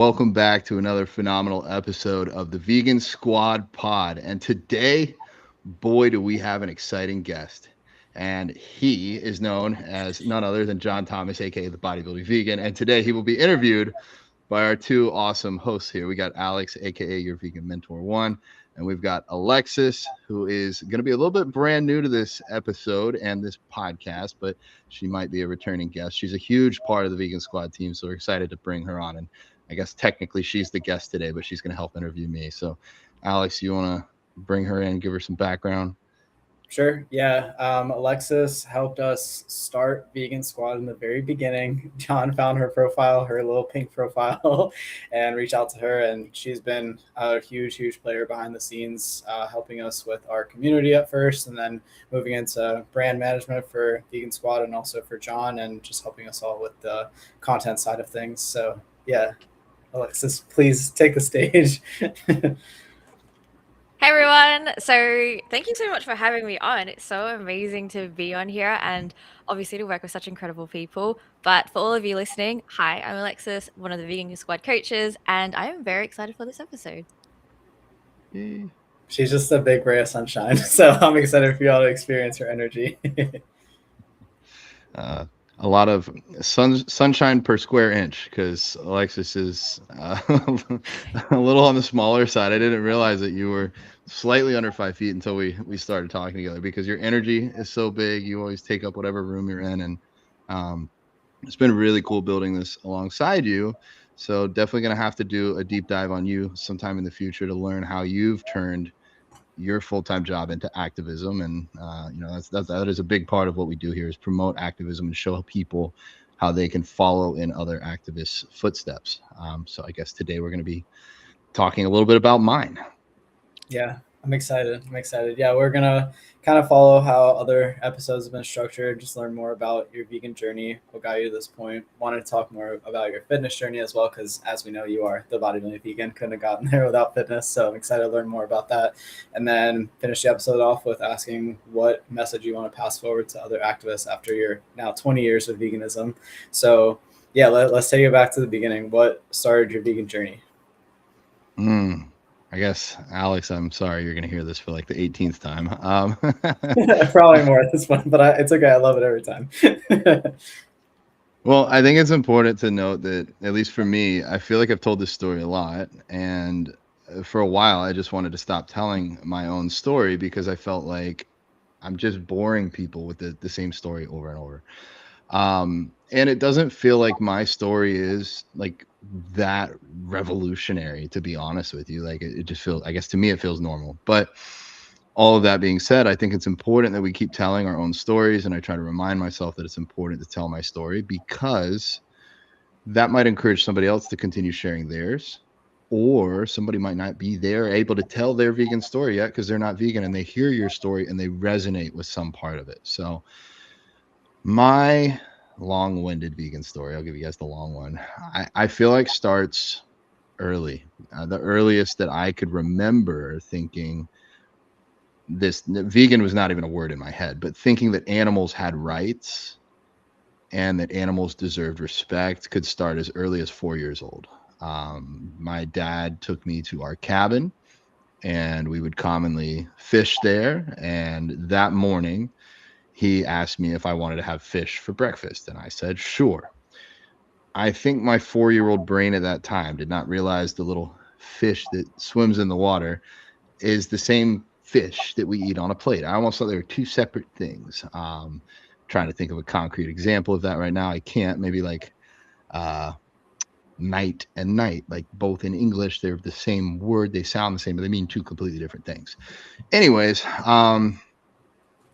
Welcome back to another phenomenal episode of the Vegan Squad Pod. And today, boy, do we have an exciting guest. And he is known as none other than John Thomas, aka the Bodybuilding Vegan. And today he will be interviewed by our two awesome hosts here. We got Alex, aka your Vegan Mentor One, and we've got Alexis, who is going to be a little bit brand new to this episode and this podcast, but she might be a returning guest. She's a huge part of the Vegan Squad team, so we're excited to bring her on. And I guess technically she's the guest today, but she's going to help interview me. So, Alex, you want to bring her in, give her some background? Sure. Yeah. Alexis helped us start Vegan Squad in the very beginning. John found her profile, her little pink profile, and reached out to her. And she's been a huge player behind the scenes, helping us with our community at first, and then moving into brand management for Vegan Squad and also for John, and just helping us all with the content side of things. So, yeah, Alexis, please take the stage. Hey everyone! So thank you so much for having me on. It's so amazing to be on here and obviously to work with such incredible people. But for all of you listening, hi, I'm Alexis, one of the Vegan Squad coaches, and I am very excited for this episode. She's just a big ray of sunshine, so I'm excited for y'all to experience her energy. A lot of sunshine per square inch, because Alexis is a little on the smaller side. I didn't realize that you were slightly under 5 feet until we started talking together, because your energy is so big. You always take up whatever room you're in, and it's been really cool building this alongside you. So definitely going to have to do a deep dive on you sometime in the future to learn how you've turned your full-time job into activism. And that is a big part of what we do here, is promote activism and show people how they can follow in other activists' footsteps. So I guess today we're going to be talking a little bit about mine. Yeah, I'm excited. Yeah, we're gonna kind of follow how other episodes have been structured, just learn more about your vegan journey, what got you to this point. Wanted to talk more about your fitness journey as well, because as we know, you are the bodybuilding vegan. Couldn't have gotten there without fitness, so I'm excited to learn more about that. And then finish the episode off with asking what message you want to pass forward to other activists after your now 20 years of veganism. So yeah, let's take it back to the beginning. What started your vegan journey? I guess, Alex, I'm sorry you're going to hear this for like the 18th time. Probably more at this point, but it's okay. I love it every time. Well, I think it's important to note that, at least for me, I feel like I've told this story a lot. And for a while, I just wanted to stop telling my own story, because I felt like I'm just boring people with the same story over and over. And it doesn't feel like my story is like that revolutionary, to be honest with you. Like it just feels, I guess to me, it feels normal. But all of that being said, I think it's important that we keep telling our own stories. And I try to remind myself that it's important to tell my story, because that might encourage somebody else to continue sharing theirs. Or somebody might not be there able to tell their vegan story yet, because they're not vegan, and they hear your story and they resonate with some part of it. So my long-winded vegan story, I'll give you guys the long one, I feel like starts early. The earliest that I could remember thinking this, vegan was not even a word in my head, but thinking that animals had rights and that animals deserved respect could start as early as 4 years old. My dad took me to our cabin, and we would commonly fish there. And that morning, he asked me if I wanted to have fish for breakfast, and I said, sure. I think my 4-year-old brain at that time did not realize the little fish that swims in the water is the same fish that we eat on a plate. I almost thought they were two separate things. Trying to think of a concrete example of that right now. I can't. Maybe like night and night, like both in English, they're the same word. They sound the same, but they mean two completely different things. Anyways,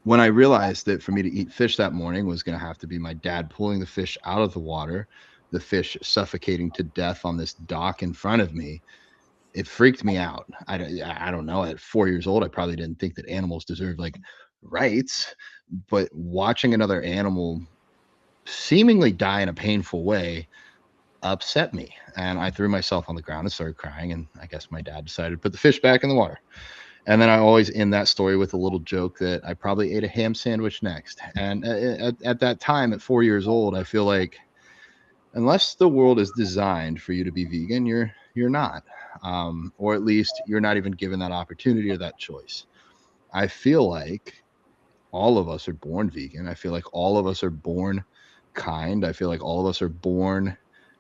when I realized that for me to eat fish that morning was going to have to be my dad pulling the fish out of the water, the fish suffocating to death on this dock in front of me, it freaked me out. I don't know. At 4 years old, I probably didn't think that animals deserved like rights, but watching another animal seemingly die in a painful way upset me. And I threw myself on the ground and started crying. And I guess my dad decided to put the fish back in the water. And then I always end that story with a little joke that I probably ate a ham sandwich next. And at that time, at 4 years old, I feel like unless the world is designed for you to be vegan, you're not, or at least you're not even given that opportunity or that choice. I feel like all of us are born vegan. I feel like all of us are born kind. I feel like all of us are born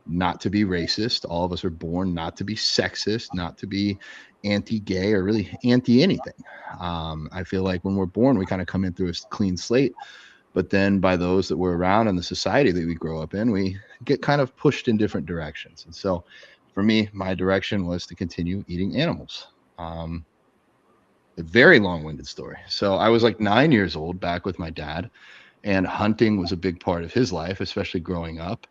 not to be racist. All of us are born not to be sexist, not to be anti-gay or really anti anything. I feel like when we're born, we kind of come in through a clean slate, but then by those that we're around and the society that we grow up in, we get kind of pushed in different directions. And so for me, my direction was to continue eating animals. A very long-winded story. So I was like 9 years old back with my dad, and hunting was a big part of his life, especially growing up.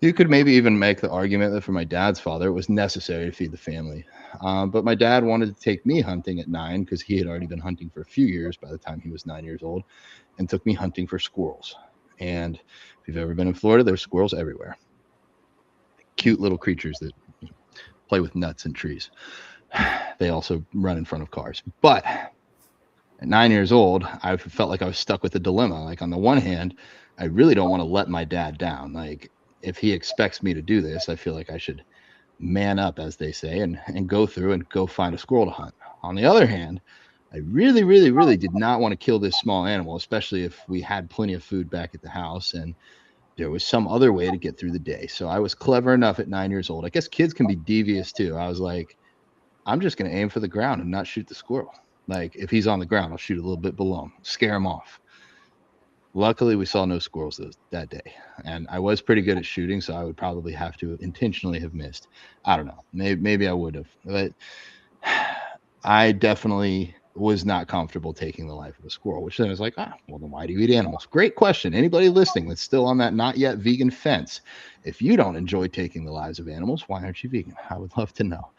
You could maybe even make the argument that for my dad's father, it was necessary to feed the family. But my dad wanted to take me hunting at 9 because he had already been hunting for a few years by the time he was 9 years old, and took me hunting for squirrels. And if you've ever been in Florida, there's squirrels everywhere. Cute little creatures that play with nuts and trees. They also run in front of cars. But at 9 years old, I felt like I was stuck with a dilemma. Like, on the one hand, I really don't want to let my dad down. Like, if he expects me to do this, I feel like I should man up, as they say, and go through and go find a squirrel to hunt. On the other hand, I really, really, really did not want to kill this small animal, especially if we had plenty of food back at the house and there was some other way to get through the day. So I was clever enough at 9 years old. I guess kids can be devious too. I was like, I'm just going to aim for the ground and not shoot the squirrel. Like, if he's on the ground, I'll shoot a little bit below him, scare him off. Luckily, we saw no squirrels that day. And I was pretty good at shooting, so I would probably have to intentionally have missed. I don't know. Maybe I would have. But I definitely was not comfortable taking the life of a squirrel, which then is like, well, then why do you eat animals? Great question. Anybody listening that's still on that not yet vegan fence, if you don't enjoy taking the lives of animals, why aren't you vegan? I would love to know.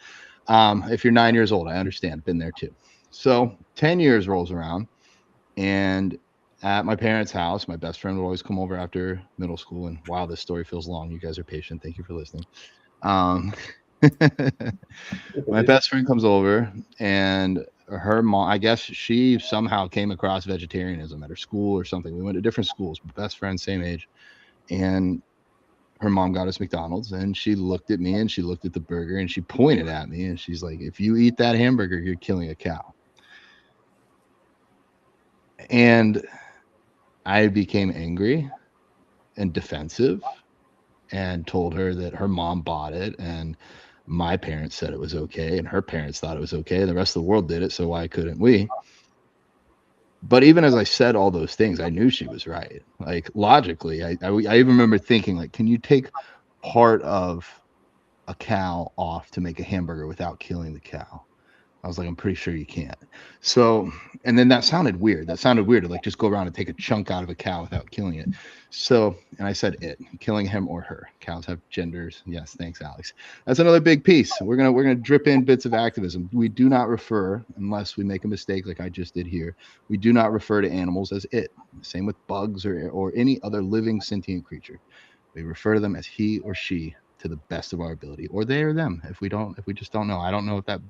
If you're 9 years old, I understand. Been there too. So 10 years rolls around, and at my parents' house, my best friend would always come over after middle school. And wow, this story feels long. You guys are patient. Thank you for listening. My best friend comes over, and her mom, I guess she somehow came across vegetarianism at her school or something. We went to different schools, best friends, same age. And her mom got us McDonald's, and she looked at me and she looked at the burger and she pointed at me and she's like, if you eat that hamburger, you're killing a cow. And I became angry and defensive and told her that her mom bought it and my parents said it was okay and her parents thought it was okay. The rest of the world did it, so why couldn't we? But even as I said all those things, I knew she was right. Like, logically, I even remember thinking, like, can you take part of a cow off to make a hamburger without killing the cow? I was like, I'm pretty sure you can't. So, and then that sounded weird. That sounded weird to like just go around and take a chunk out of a cow without killing it. So, and I said killing him or her. Cows have genders. Yes, thanks, Alex. That's another big piece. We're gonna drip in bits of activism. We do not refer, unless we make a mistake like I just did here, we do not refer to animals as it. Same with bugs or any other living sentient creature. We refer to them as he or she, to the best of our ability, or they or them. If we just don't know. I don't know if that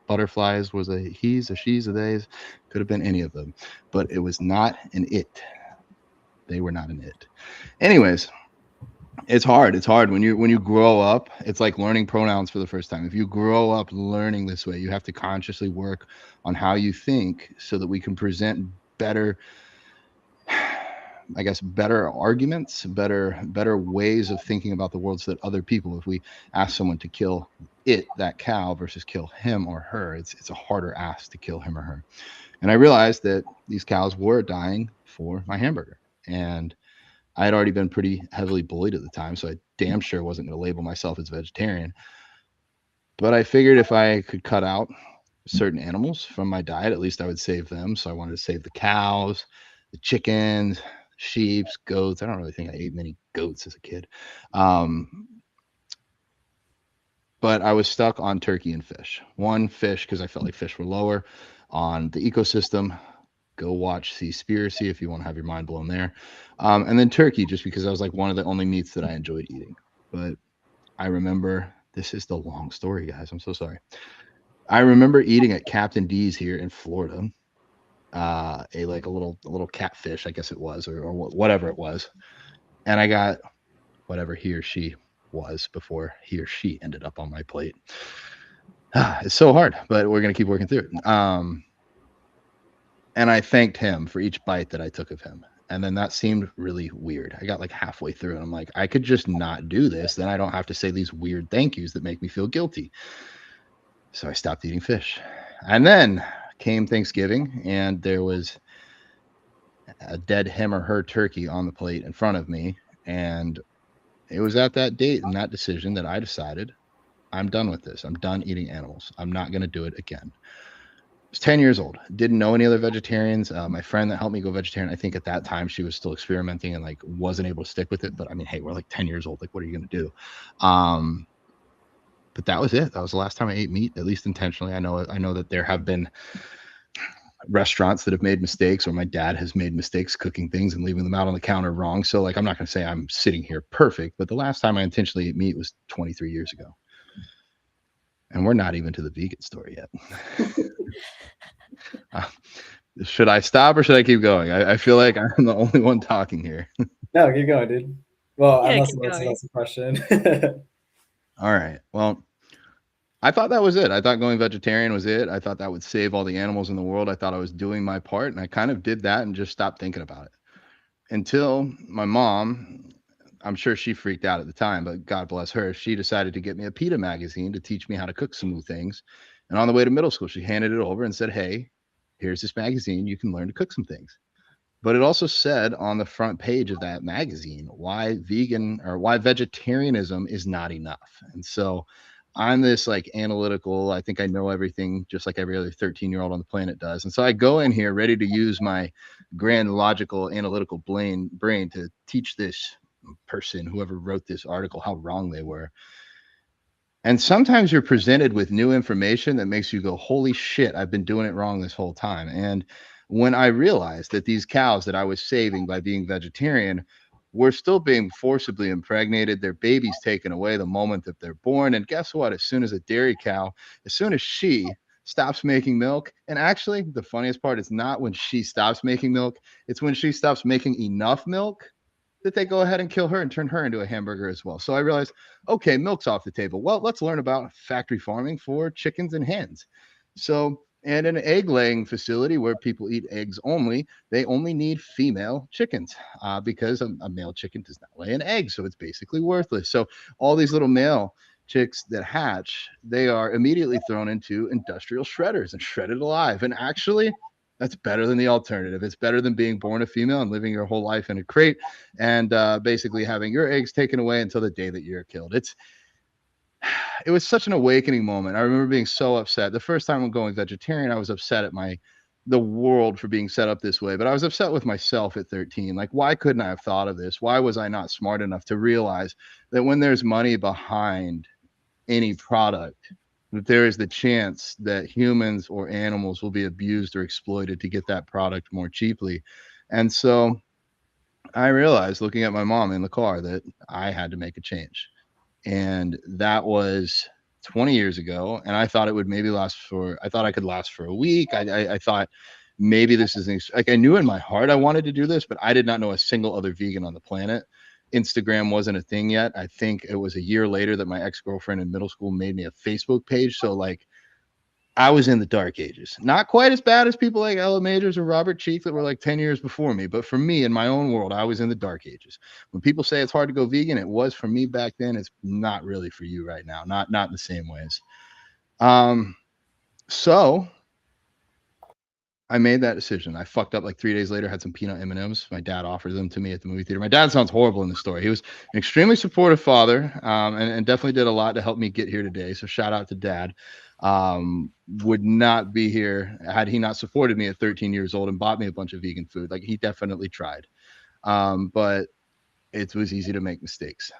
butterflies was a he's, a she's, a they's. Could have been any of them, but it was not an it. They were not an it. Anyways, it's hard. It's hard when you grow up. It's like learning pronouns for the first time. If you grow up learning this way, you have to consciously work on how you think so that we can present better, I guess, better arguments, better ways of thinking about the world, so that other people, if we ask someone to kill that cow versus kill him or her, it's a harder ask to kill him or her. And I realized that these cows were dying for my hamburger. And I had already been pretty heavily bullied at the time, so I damn sure wasn't going to label myself as vegetarian. But I figured if I could cut out certain animals from my diet, at least I would save them. So I wanted to save the cows, the chickens, sheep, goats. I don't really think I ate many goats as a kid. But I was stuck on turkey and fish. One, fish, because I felt like fish were lower on the ecosystem. Go watch Seaspiracy if you want to have your mind blown there. And then turkey, just because I was like one of the only meats that I enjoyed eating. But I remember, this is the long story, guys. I'm so sorry. I remember eating at Captain D's here in Florida, a little catfish, I guess it was, or whatever it was. And I got whatever he or she was before he or she ended up on my plate. It's so hard, but we're going to keep working through it. And I thanked him for each bite that I took of him. And then that seemed really weird. I got like halfway through and I'm like, I could just not do this. Then I don't have to say these weird thank yous that make me feel guilty. So I stopped eating fish. And then came Thanksgiving and there was a dead him or her turkey on the plate in front of me. And it was at that date and that decision that I decided I'm done with this. I'm done eating animals. I'm not going to do it again. I was 10 years old. Didn't know any other vegetarians. My friend that helped me go vegetarian, I think at that time she was still experimenting and like wasn't able to stick with it. But I mean, hey, we're like 10 years old. Like, what are you going to do? But that was it. That was the last time I ate meat, at least intentionally. I know that there have been restaurants that have made mistakes, or my dad has made mistakes cooking things and leaving them out on the counter wrong. So like, I'm not going to say I'm sitting here perfect, but the last time I intentionally ate meat was 23 years ago. And we're not even to the vegan story yet. Should I stop or should I keep going? I feel like I'm the only one talking here. No, keep going, dude. Well, Yeah, unless keep that's going. a question. All right. Well, I thought that was it. I thought going vegetarian was it. I thought that would save all the animals in the world. I thought I was doing my part, and I kind of did that and just stopped thinking about it until my mom, I'm sure she freaked out at the time, but God bless her, she decided to get me a PETA magazine to teach me how to cook some new things. And on the way to middle school, she handed it over and said, hey, here's this magazine. You can learn to cook some things. But it also said on the front page of that magazine why vegetarianism is not enough. And so I'm this like analytical, I think I know everything just like every other 13-year-old on the planet does. And so I go in here ready to use my grand logical analytical brain to teach this person, whoever wrote this article, how wrong they were. And sometimes you're presented with new information that makes you go, holy shit, I've been doing it wrong this whole time. And when I realized that these cows that I was saving by being vegetarian were still being forcibly impregnated, their babies taken away the moment that they're born. And guess what? As soon as a dairy cow, as soon as she stops making milk, and actually the funniest part is not when she stops making milk, it's when she stops making enough milk that they go ahead and kill her and turn her into a hamburger as well. So I realized, okay, milk's off the table. Well, let's learn about factory farming for chickens and hens. So, and an egg laying facility where people eat eggs only, they only need female chickens because a male chicken does not lay an egg. So it's basically worthless. So all these little male chicks that hatch, they are immediately thrown into industrial shredders and shredded alive. And actually, that's better than the alternative. It's better than being born a female and living your whole life in a crate and basically having your eggs taken away until the day that you're killed. It was such an awakening moment. I remember being so upset. The first time I'm going vegetarian, I was upset at the world for being set up this way, but I was upset with myself at 13. Like, why couldn't I have thought of this? Why was I not smart enough to realize that when there's money behind any product, that there is the chance that humans or animals will be abused or exploited to get that product more cheaply. And so I realized looking at my mom in the car that I had to make a change. And that was 20 years ago. And I thought it would maybe I thought I could last for a week. I thought maybe this is like, I knew in my heart I wanted to do this, but I did not know a single other vegan on the planet. Instagram wasn't a thing yet. I think it was a year later that my ex-girlfriend in middle school made me a Facebook page. So like I was in the dark ages, not quite as bad as people like Ella Majors or Robert Cheek that were like 10 years before me. But for me in my own world, I was in the dark ages. When people say it's hard to go vegan, it was for me back then. It's not really for you right now. Not in the same ways. So I made that decision. I fucked up like 3 days later, had some peanut M&Ms. My dad offered them to me at the movie theater. My dad sounds horrible in the story. He was an extremely supportive father and definitely did a lot to help me get here today. So shout out to Dad. Would not be here had he not supported me at 13 years old and bought me a bunch of vegan food. Like he definitely tried. But it was easy to make mistakes.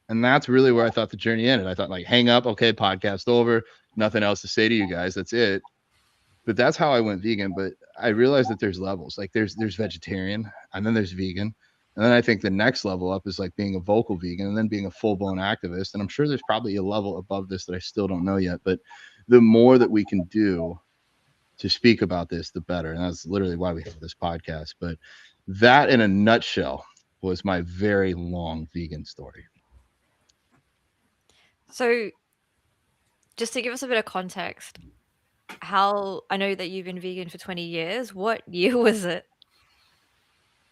And that's really where I thought the journey ended. I thought like, hang up. Okay, podcast over. Nothing else to say to you guys. That's it. But that's how I went vegan. But I realized that there's levels. Like there's vegetarian, and then there's vegan. And then I think the next level up is like being a vocal vegan and then being a full-blown activist. And I'm sure there's probably a level above this that I still don't know yet. But the more that we can do to speak about this, the better. And that's literally why we have this podcast. But that in a nutshell was my very long vegan story. So just to give us a bit of context, I know that you've been vegan for 20 years. What year was it?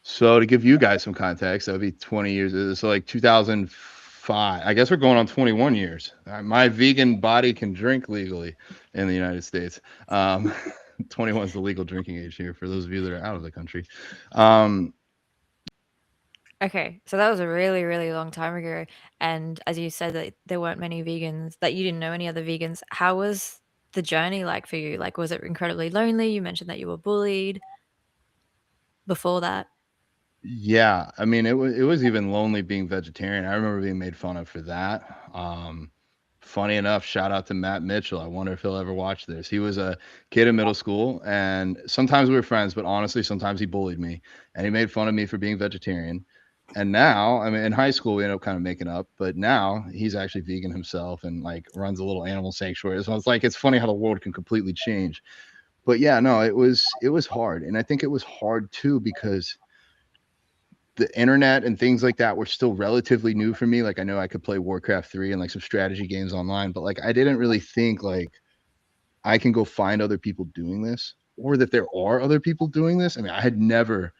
So to give you guys some context, that would be 20 years. So like 2005. I guess we're going on 21 years. My vegan body can drink legally in the United States. 21 is the legal drinking age here for those of you that are out of the country. Okay, so that was a really, really long time ago. And as you said, that there weren't many vegans, that you didn't know any other vegans. How was the journey like for you? Like, was it incredibly lonely? You mentioned that you were bullied before that. Yeah, I mean, it was even lonely being vegetarian. I remember being made fun of for that. Funny enough, shout out to Matt Mitchell. I wonder if he'll ever watch this. He was a kid in middle school, and sometimes we were friends, but honestly, sometimes he bullied me, and he made fun of me for being vegetarian. And now, I mean, in high school, we ended up kind of making up, but now he's actually vegan himself and like runs a little animal sanctuary. So it's like it's funny how the world can completely change. But yeah, no, it was hard, and I think it was hard too because the internet and things like that were still relatively new for me. Like I know I could play Warcraft 3 and like some strategy games online, but like I didn't really think like I can go find other people doing this or that there are other people doing this. I mean, I had never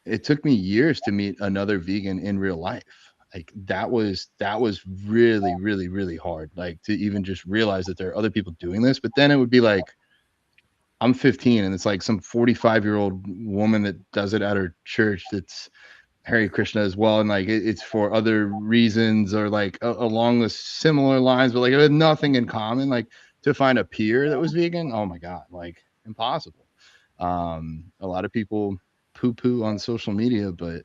it took me years to meet another vegan in real life. Like that was really, really, really hard. Like to even just realize that there are other people doing this. But then it would be like I'm 15 and it's like some 45-year-old woman that does it at her church that's Hare Krishna as well, and like it's for other reasons or like along the similar lines, but like it had nothing in common. Like to find a peer that was vegan, oh my god, like impossible. A lot of people poo-poo on social media, but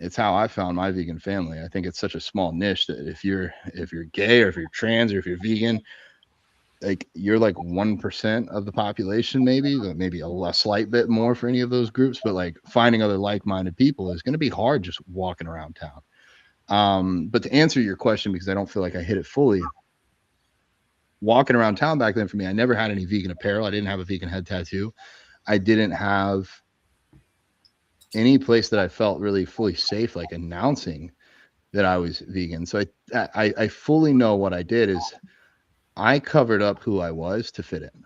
it's how I found my vegan family. I think it's such a small niche that if you're gay or if you're trans or if you're vegan, like you're like 1% of the population, maybe a slight bit more for any of those groups, but like finding other like-minded people is going to be hard just walking around town. But to answer your question, because I don't feel like I hit it fully, walking around town back then for me, I never had any vegan apparel. I didn't have a vegan head tattoo. I didn't have any place that I felt really fully safe, like announcing that I was vegan. So I fully know what I did is I covered up who I was to fit in.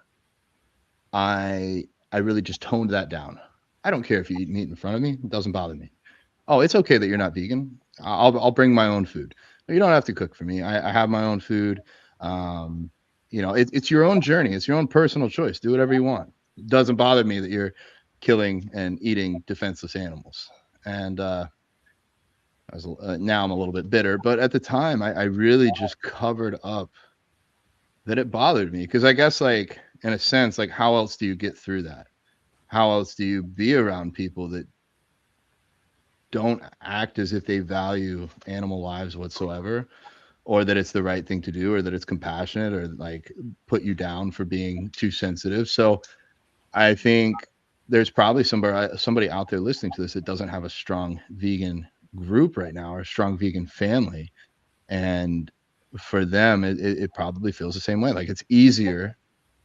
I really just toned that down. I don't care if you eat meat in front of me; it doesn't bother me. Oh, it's okay that you're not vegan. I'll bring my own food. You don't have to cook for me. I have my own food. Um, it's your own journey. It's your own personal choice. Do whatever you want. It doesn't bother me that you're killing and eating defenseless animals. And now I'm a little bit bitter, but at the time I really just covered up that it bothered me because I guess like in a sense, like how else do you get through that? How else do you be around people that don't act as if they value animal lives whatsoever, or that it's the right thing to do, or that it's compassionate, or like put you down for being too sensitive? So I think there's probably somebody out there listening to this that doesn't have a strong vegan group right now or a strong vegan family, and for them it probably feels the same way. Like it's easier.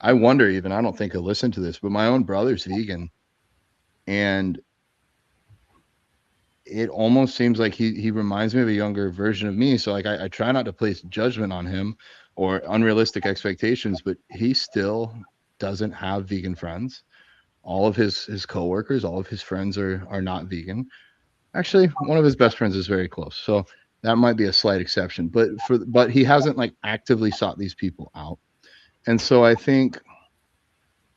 I wonder, even I don't think he'll listen to this, but my own brother's vegan, and it almost seems like he reminds me of a younger version of me. So like I try not to place judgment on him or unrealistic expectations, but he still doesn't have vegan friends. All of his coworkers, all of his friends are not vegan. Actually, one of his best friends is very close. So that might be a slight exception, but he hasn't like actively sought these people out. And so I think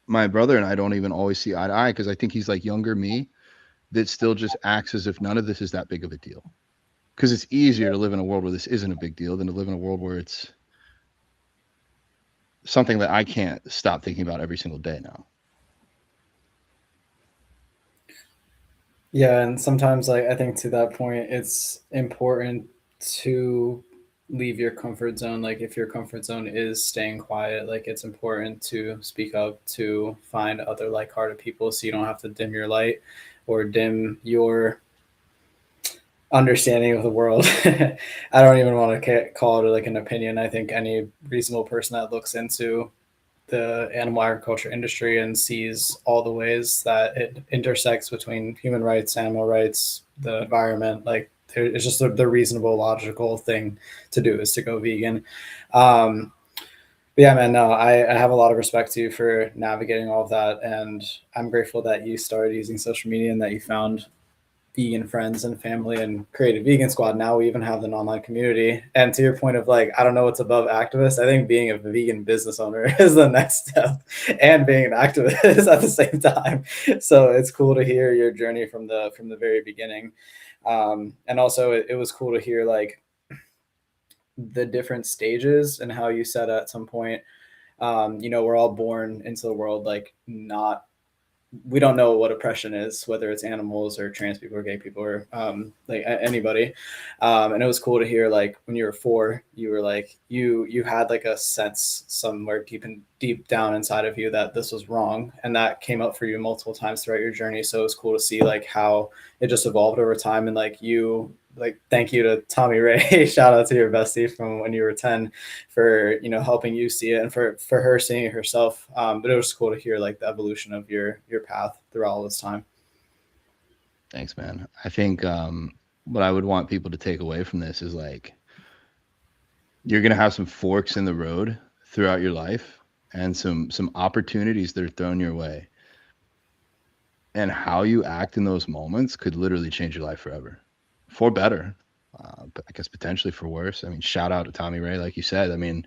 my brother and I don't even always see eye to eye because I think he's like younger me that still just acts as if none of this is that big of a deal. Because it's easier to live in a world where this isn't a big deal than to live in a world where it's something that I can't stop thinking about every single day now. Yeah, and sometimes like I think to that point it's important to leave your comfort zone. Like if your comfort zone is staying quiet, like it's important to speak up, to find other like-hearted people so you don't have to dim your light or dim your understanding of the world. I don't even want to call it like an opinion. I think any reasonable person that looks into the animal agriculture industry and sees all the ways that it intersects between human rights, animal rights, the environment, like it's just the reasonable, logical thing to do is to go vegan. But yeah, man, no, I have a lot of respect to you for navigating all of that. And I'm grateful that you started using social media and that you found vegan friends and family and created Vegan Squad. Now we even have an online community. And to your point of like, I don't know what's above activist. I think being a vegan business owner is the next step, and being an activist at the same time. So it's cool to hear your journey from the very beginning. And also it was cool to hear like the different stages and how you said at some point, we're all born into the world like not, we don't know what oppression is, whether it's animals or trans people or gay people or like anybody. And it was cool to hear like when you were 4, you were like you had like a sense somewhere deep down inside of you that this was wrong, and that came up for you multiple times throughout your journey. So it was cool to see like how it just evolved over time, and like you, like, thank you to Tommy Ray. Shout out to your bestie from when you were 10 for, helping you see it, and for her seeing it herself. But it was cool to hear like the evolution of your path throughout all this time. Thanks, man. I think what I would want people to take away from this is like, you're going to have some forks in the road throughout your life and some opportunities that are thrown your way. And how you act in those moments could literally change your life forever. For better, but I guess potentially for worse. I mean, shout out to Tommy Ray, like you said. I mean,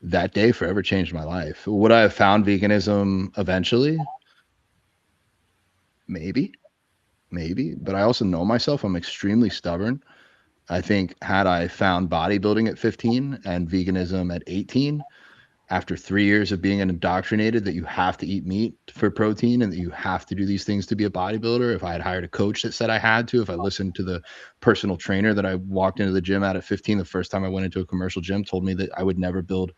that day forever changed my life. Would I have found veganism eventually? Maybe, but I also know myself. I'm extremely stubborn. I think had I found bodybuilding at 15 and veganism at 18, after 3 years of being indoctrinated that you have to eat meat for protein and that you have to do these things to be a bodybuilder, if I had hired a coach that said I had to, if I listened to the personal trainer that I walked into the gym at 15, the first time I went into a commercial gym, told me that I would never build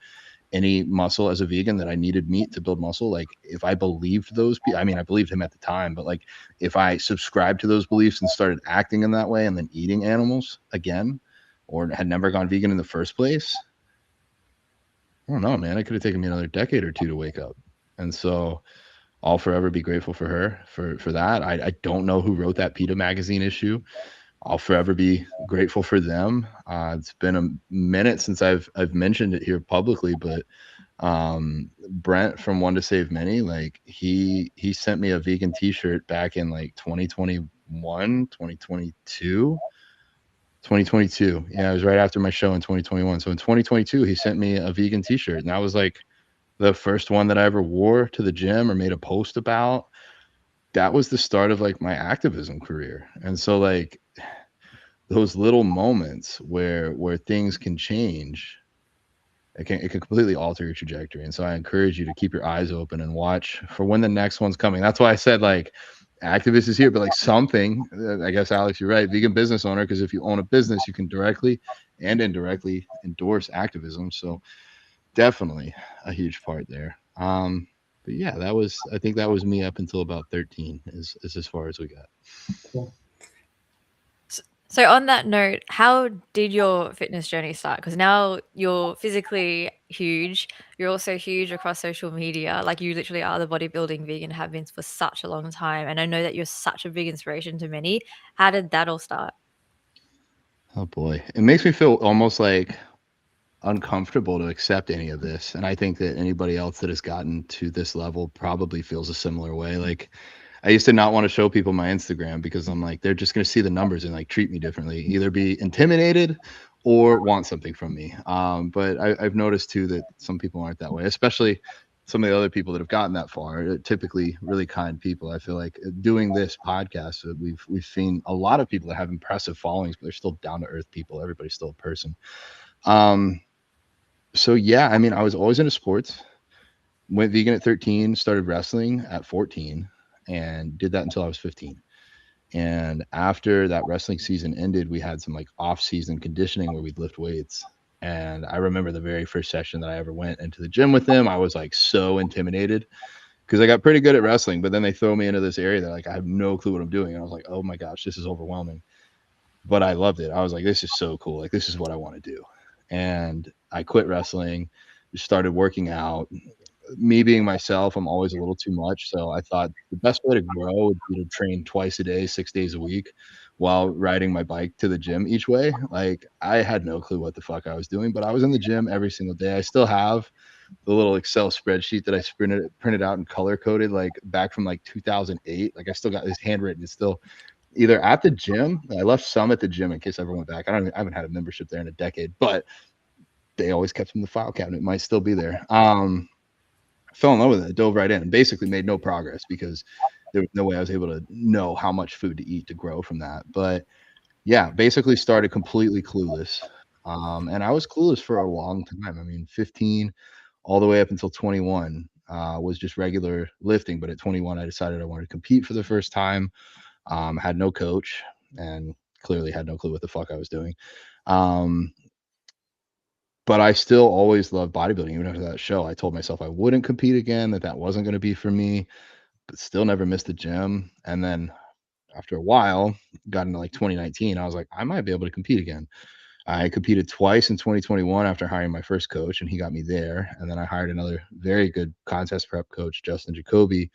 any muscle as a vegan, that I needed meat to build muscle. Like, if I believed those people, I mean, I believed him at the time, but like, if I subscribed to those beliefs and started acting in that way and then eating animals again, or had never gone vegan in the first place, I don't know, man. It could have taken me another decade or 2 to wake up. And so I'll forever be grateful for her for that. I don't know who wrote that PETA magazine issue. I'll forever be grateful for them. It's been a minute since I've mentioned it here publicly, but Brent from One to Save Many, like he sent me a vegan t-shirt back in like 2022. Yeah, it was right after my show in 2021. So in 2022, he sent me a vegan t-shirt, and that was like the first one that I ever wore to the gym or made a post about. That was the start of like my activism career. And so like those little moments where things can change, it can completely alter your trajectory. And so I encourage you to keep your eyes open and watch for when the next one's coming. That's why I said like activist is here, but like something, I guess, Alex, you're right, vegan business owner, because if you own a business, you can directly and indirectly endorse activism. So definitely a huge part there. But yeah, I think that was me up until about 13 is as far as we got. Cool. So on that note, how did your fitness journey start? Because now you're physically huge. You're also huge across social media. Like, you literally are the bodybuilding vegan, have been for such a long time. And I know that you're such a big inspiration to many. How did that all start? Oh boy, it makes me feel almost like uncomfortable to accept any of this. And I think that anybody else that has gotten to this level probably feels a similar way. Like, I used to not want to show people my Instagram because I'm like, they're just going to see the numbers and like treat me differently, either be intimidated or want something from me. But I've noticed too that some people aren't that way, especially some of the other people that have gotten that far, typically really kind people. I feel like doing this podcast, we've seen a lot of people that have impressive followings, but they're still down to earth people. Everybody's still a person. So yeah, I mean, I was always into sports, went vegan at 13, started wrestling at 14, and did that until I was 15. And after that wrestling season ended, we had some like off-season conditioning where we'd lift weights. And I remember the very first session that I ever went into the gym with them, I was like so intimidated because I got pretty good at wrestling, but then they throw me into this area that like I have no clue what I'm doing. And I was like, oh my gosh, this is overwhelming. But I loved it. I was like, this is so cool. Like, this is what I want to do. And I quit wrestling, just started working out. Me being myself, I'm always a little too much. So I thought the best way to grow would be to train twice a day, 6 days a week, while riding my bike to the gym each way. Like I had no clue what the fuck I was doing, but I was in the gym every single day. I still have the little Excel spreadsheet that I printed out and color coded like back from like 2008. Like I still got this handwritten. It's still either at the gym. I left some at the gym in case I ever went back. I haven't had a membership there in a decade, but they always kept them in the file cabinet. It might still be there. I fell in love with it. I dove right in and basically made no progress because there was no way I was able to know how much food to eat to grow from that. But yeah, basically started completely clueless. And I was clueless for a long time. I mean, 15 all the way up until 21 was just regular lifting. But at 21, I decided I wanted to compete for the first time. Had no coach and clearly had no clue what the fuck I was doing. But I still always loved bodybuilding. Even after that show, I told myself I wouldn't compete again, that wasn't going to be for me, but still never missed the gym. And then after a while, got into like 2019, I was like, I might be able to compete again. I competed twice in 2021 after hiring my first coach, and he got me there. And then I hired another very good contest prep coach, Justin Jacoby,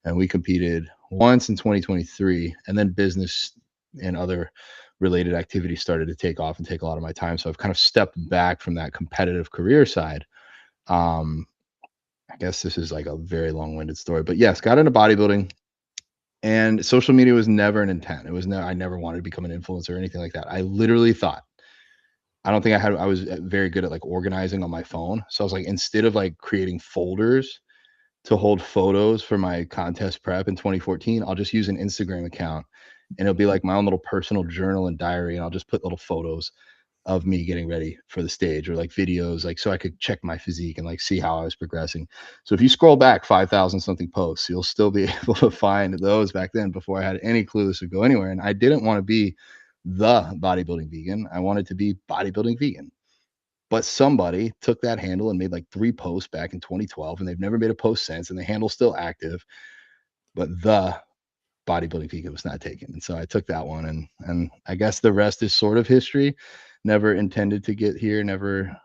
and we competed once in 2023. And then business and other related activities started to take off and take a lot of my time. So I've kind of stepped back from that competitive career side. Um, I guess this is like a very long-winded story, but yes, got into bodybuilding. And social media was never an intent. It was no, I never wanted to become an influencer or anything like that. I literally thought, I don't think I was very good at like organizing on my phone. So I was like, instead of like creating folders to hold photos for my contest prep in 2014, I'll just use an Instagram account and it'll be like my own little personal journal and diary. And I'll just put little photos of me getting ready for the stage or like videos, like so I could check my physique and like see how I was progressing. So if you scroll back 5,000 something posts, you'll still be able to find those back then before I had any clue this would go anywhere. And I didn't want to be the bodybuilding vegan. I wanted to be bodybuilding vegan. But somebody took that handle and made like 3 posts back in 2012, and they've never made a post since, and the handle's still active. But the bodybuilding vegan was not taken. And so I took that one and I guess the rest is sort of history. Never intended to get here, never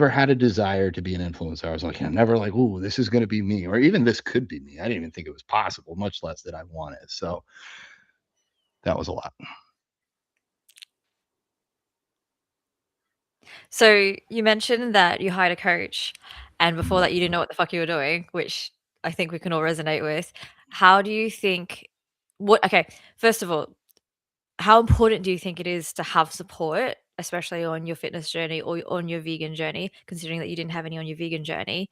had a desire to be an influencer. I was like, never like, ooh, this is gonna be me, or even this could be me. I didn't even think it was possible, much less that I want it. So that was a lot. So you mentioned that you hired a coach, and before that you didn't know what the fuck you were doing, which I think we can all resonate with. How do you think okay, first of all, how important do you think it is to have support, especially on your fitness journey or on your vegan journey, considering that you didn't have any on your vegan journey?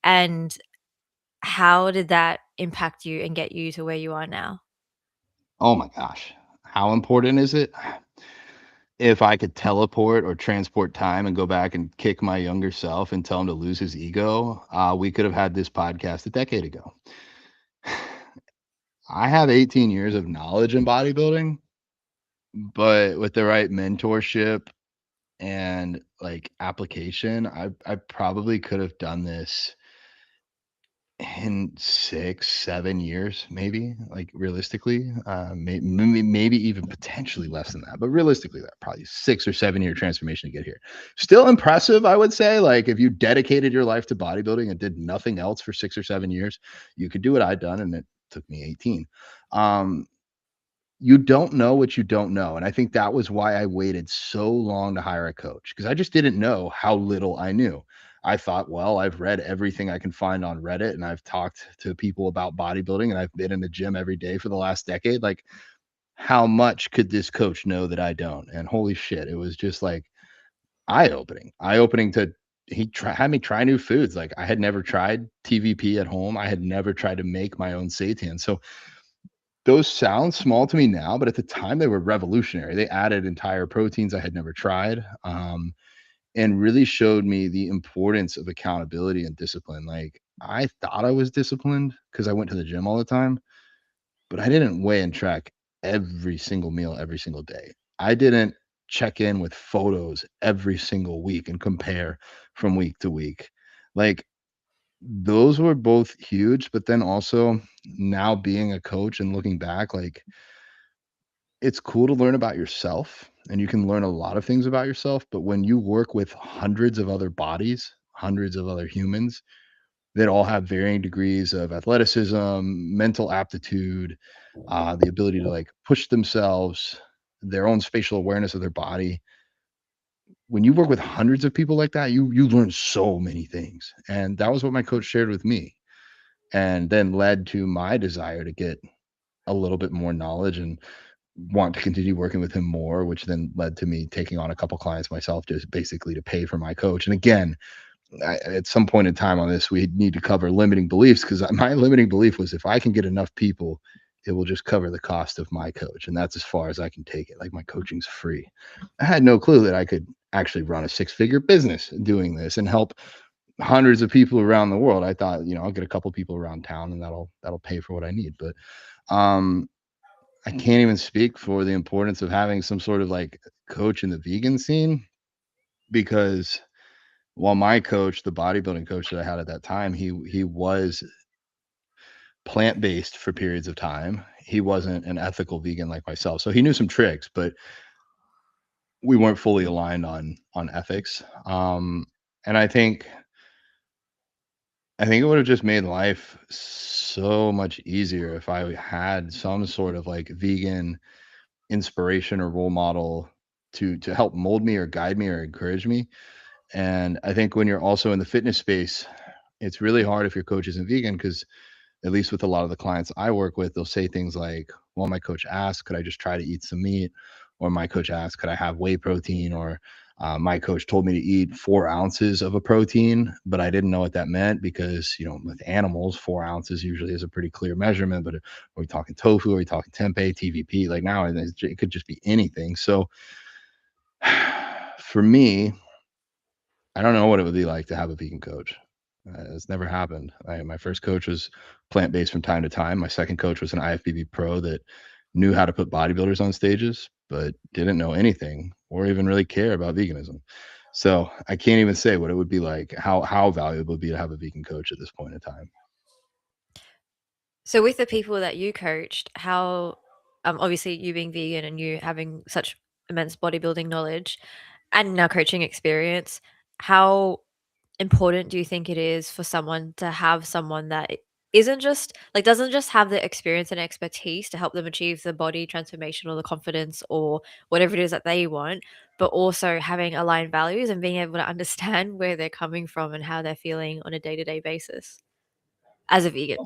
And how did that impact you and get you to where you are now? Oh my gosh. How important is it? If I could teleport or transport time and go back and kick my younger self and tell him to lose his ego, we could have had this podcast a decade ago. I have 18 years of knowledge in bodybuilding, but with the right mentorship and like application, I probably could have done this in 6, 7 years, maybe, like realistically, maybe even potentially less than that, but realistically, that probably 6 or 7 year transformation to get here. Still impressive, I would say. Like if you dedicated your life to bodybuilding and did nothing else for 6 or 7 years, you could do what I'd done, and it took me 18. You don't know what you don't know. And I think that was why I waited so long to hire a coach, because I just didn't know how little I knew. I thought, well, I've read everything I can find on Reddit and I've talked to people about bodybuilding and I've been in the gym every day for the last decade. Like, how much could this coach know that I don't? And holy shit, it was just like eye opening to had me try new foods. Like I had never tried TVP at home. I had never tried to make my own seitan. So those sound small to me now, but at the time they were revolutionary. They added entire proteins I had never tried, and really showed me the importance of accountability and discipline. Like I thought I was disciplined because I went to the gym all the time, but I didn't weigh and track every single meal every single day. I didn't check in with photos every single week and compare from week to week. Like those were both huge, but then also now being a coach and looking back, like it's cool to learn about yourself and you can learn a lot of things about yourself. But when you work with hundreds of other bodies, hundreds of other humans, that all have varying degrees of athleticism, mental aptitude, the ability to like push themselves, their own spatial awareness of their body. When you work with hundreds of people like that, you learn so many things. And that was what my coach shared with me, and then led to my desire to get a little bit more knowledge and want to continue working with him more, which then led to me taking on a couple clients myself, just basically to pay for my coach. And again, at some point in time on this, we need to cover limiting beliefs, because my limiting belief was, if I can get enough people, it will just cover the cost of my coach. And that's as far as I can take it. Like, my coaching's free. I had no clue that I could actually run a 6-figure business doing this and help hundreds of people around the world. I thought, I'll get a couple people around town and that'll pay for what I need. But I can't even speak for the importance of having some sort of like coach in the vegan scene, because while my coach, the bodybuilding coach that I had at that time, he was plant-based for periods of time. He wasn't an ethical vegan like myself. So he knew some tricks, but we weren't fully aligned on ethics. And I think it would have just made life so much easier if I had some sort of like vegan inspiration or role model to help mold me or guide me or encourage me. And I think when you're also in the fitness space, it's really hard if your coach isn't vegan, because at least with a lot of the clients I work with, they'll say things like, well, my coach asked, could I just try to eat some meat? Or my coach asked, could I have whey protein? Or my coach told me to eat 4 ounces of a protein, but I didn't know what that meant, because, with animals, 4 ounces usually is a pretty clear measurement. But are we talking tofu? Are we talking tempeh, TVP? Like, now it could just be anything. So for me, I don't know what it would be like to have a vegan coach. It's never happened. My first coach was plant-based from time to time. My second coach was an IFBB pro that knew how to put bodybuilders on stages, but didn't know anything or even really care about veganism. So I can't even say what it would be like, how valuable it would be to have a vegan coach at this point in time. So with the people that you coached, how obviously you being vegan and you having such immense bodybuilding knowledge and now coaching experience, how important do you think it is for someone to have someone that isn't just like doesn't just have the experience and expertise to help them achieve the body transformation or the confidence or whatever it is that they want, but also having aligned values and being able to understand where they're coming from and how they're feeling on a day-to-day basis as a vegan?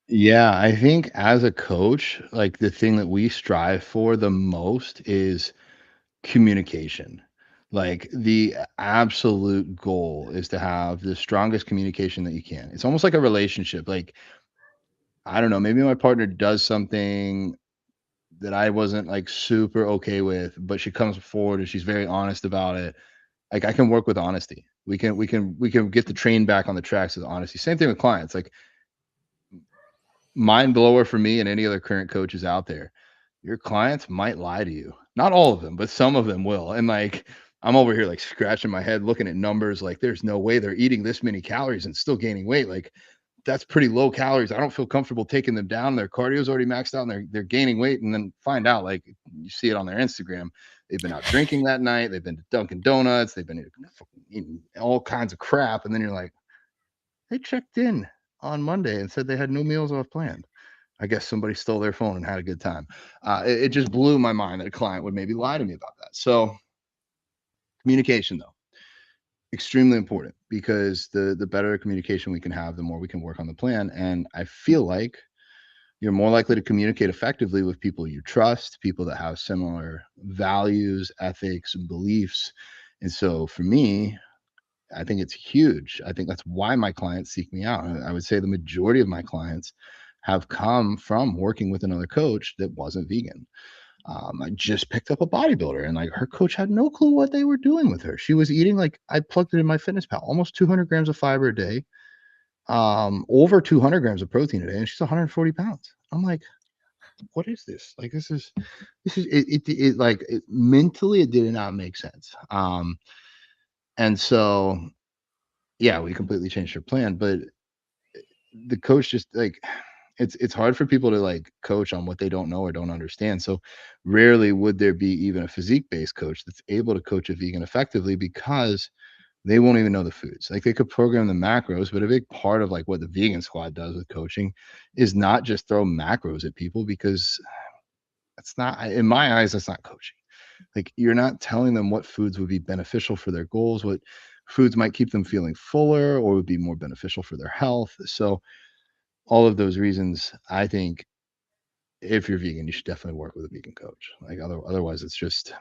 Yeah, I think as a coach, like, the thing that we strive for the most is communication. Like, the absolute goal is to have the strongest communication that you can. It's almost like a relationship. Like, I don't know, maybe my partner does something that I wasn't like super okay with, but she comes forward and she's very honest about it. Like, I can work with honesty. We can get the train back on the tracks with honesty. Same thing with clients. Like, mind blower for me and any other current coaches out there, your clients might lie to you. Not all of them, but some of them will. And like, I'm over here like scratching my head looking at numbers, like, there's no way they're eating this many calories and still gaining weight. Like, that's pretty low calories. I don't feel comfortable taking them down. Their cardio's already maxed out and they're gaining weight. And then find out, like, you see it on their Instagram, they've been out drinking that night, they've been to Dunkin' Donuts, they've been eating all kinds of crap. And then you're like, they checked in on Monday and said they had no meals off planned. I guess somebody stole their phone and had a good time. It just blew my mind that a client would maybe lie to me about that. So communication, though, extremely important, because the better communication we can have, the more we can work on the plan. And I feel like you're more likely to communicate effectively with people you trust, people that have similar values, ethics, and beliefs. And so for me, I think it's huge. I think that's why my clients seek me out. I would say the majority of my clients have come from working with another coach that wasn't vegan. I just picked up a bodybuilder, and like, her coach had no clue what they were doing with her. She was eating, like, I plugged it in my fitness pal, almost 200 grams of fiber a day, over 200 grams of protein a day, and she's 140 pounds. I'm like, what is this? Like, this is it like, mentally it did not make sense. And so yeah, we completely changed her plan. But the coach just like, it's hard for people to like coach on what they don't know or don't understand. So rarely would there be even a physique based coach that's able to coach a vegan effectively, because they won't even know the foods. Like, they could program the macros, but a big part of like what the vegan squad does with coaching is not just throw macros at people, because that's not, in my eyes, that's not coaching. Like, you're not telling them what foods would be beneficial for their goals, what foods might keep them feeling fuller or would be more beneficial for their health. So all of those reasons, I think if you're vegan, you should definitely work with a vegan coach. Like, otherwise, it's just,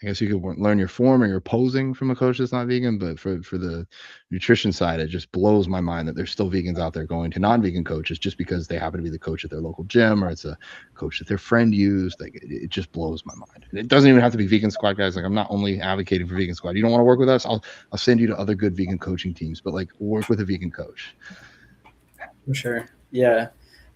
I guess you could learn your form or your posing from a coach that's not vegan, but for the nutrition side, it just blows my mind that there's still vegans out there going to non-vegan coaches just because they happen to be the coach at their local gym, or it's a coach that their friend used. Like, it just blows my mind. And it doesn't even have to be vegan squad, guys. Like, I'm not only advocating for vegan squad. You don't want to work with us, I'll send you to other good vegan coaching teams, but like, work with a vegan coach. For sure.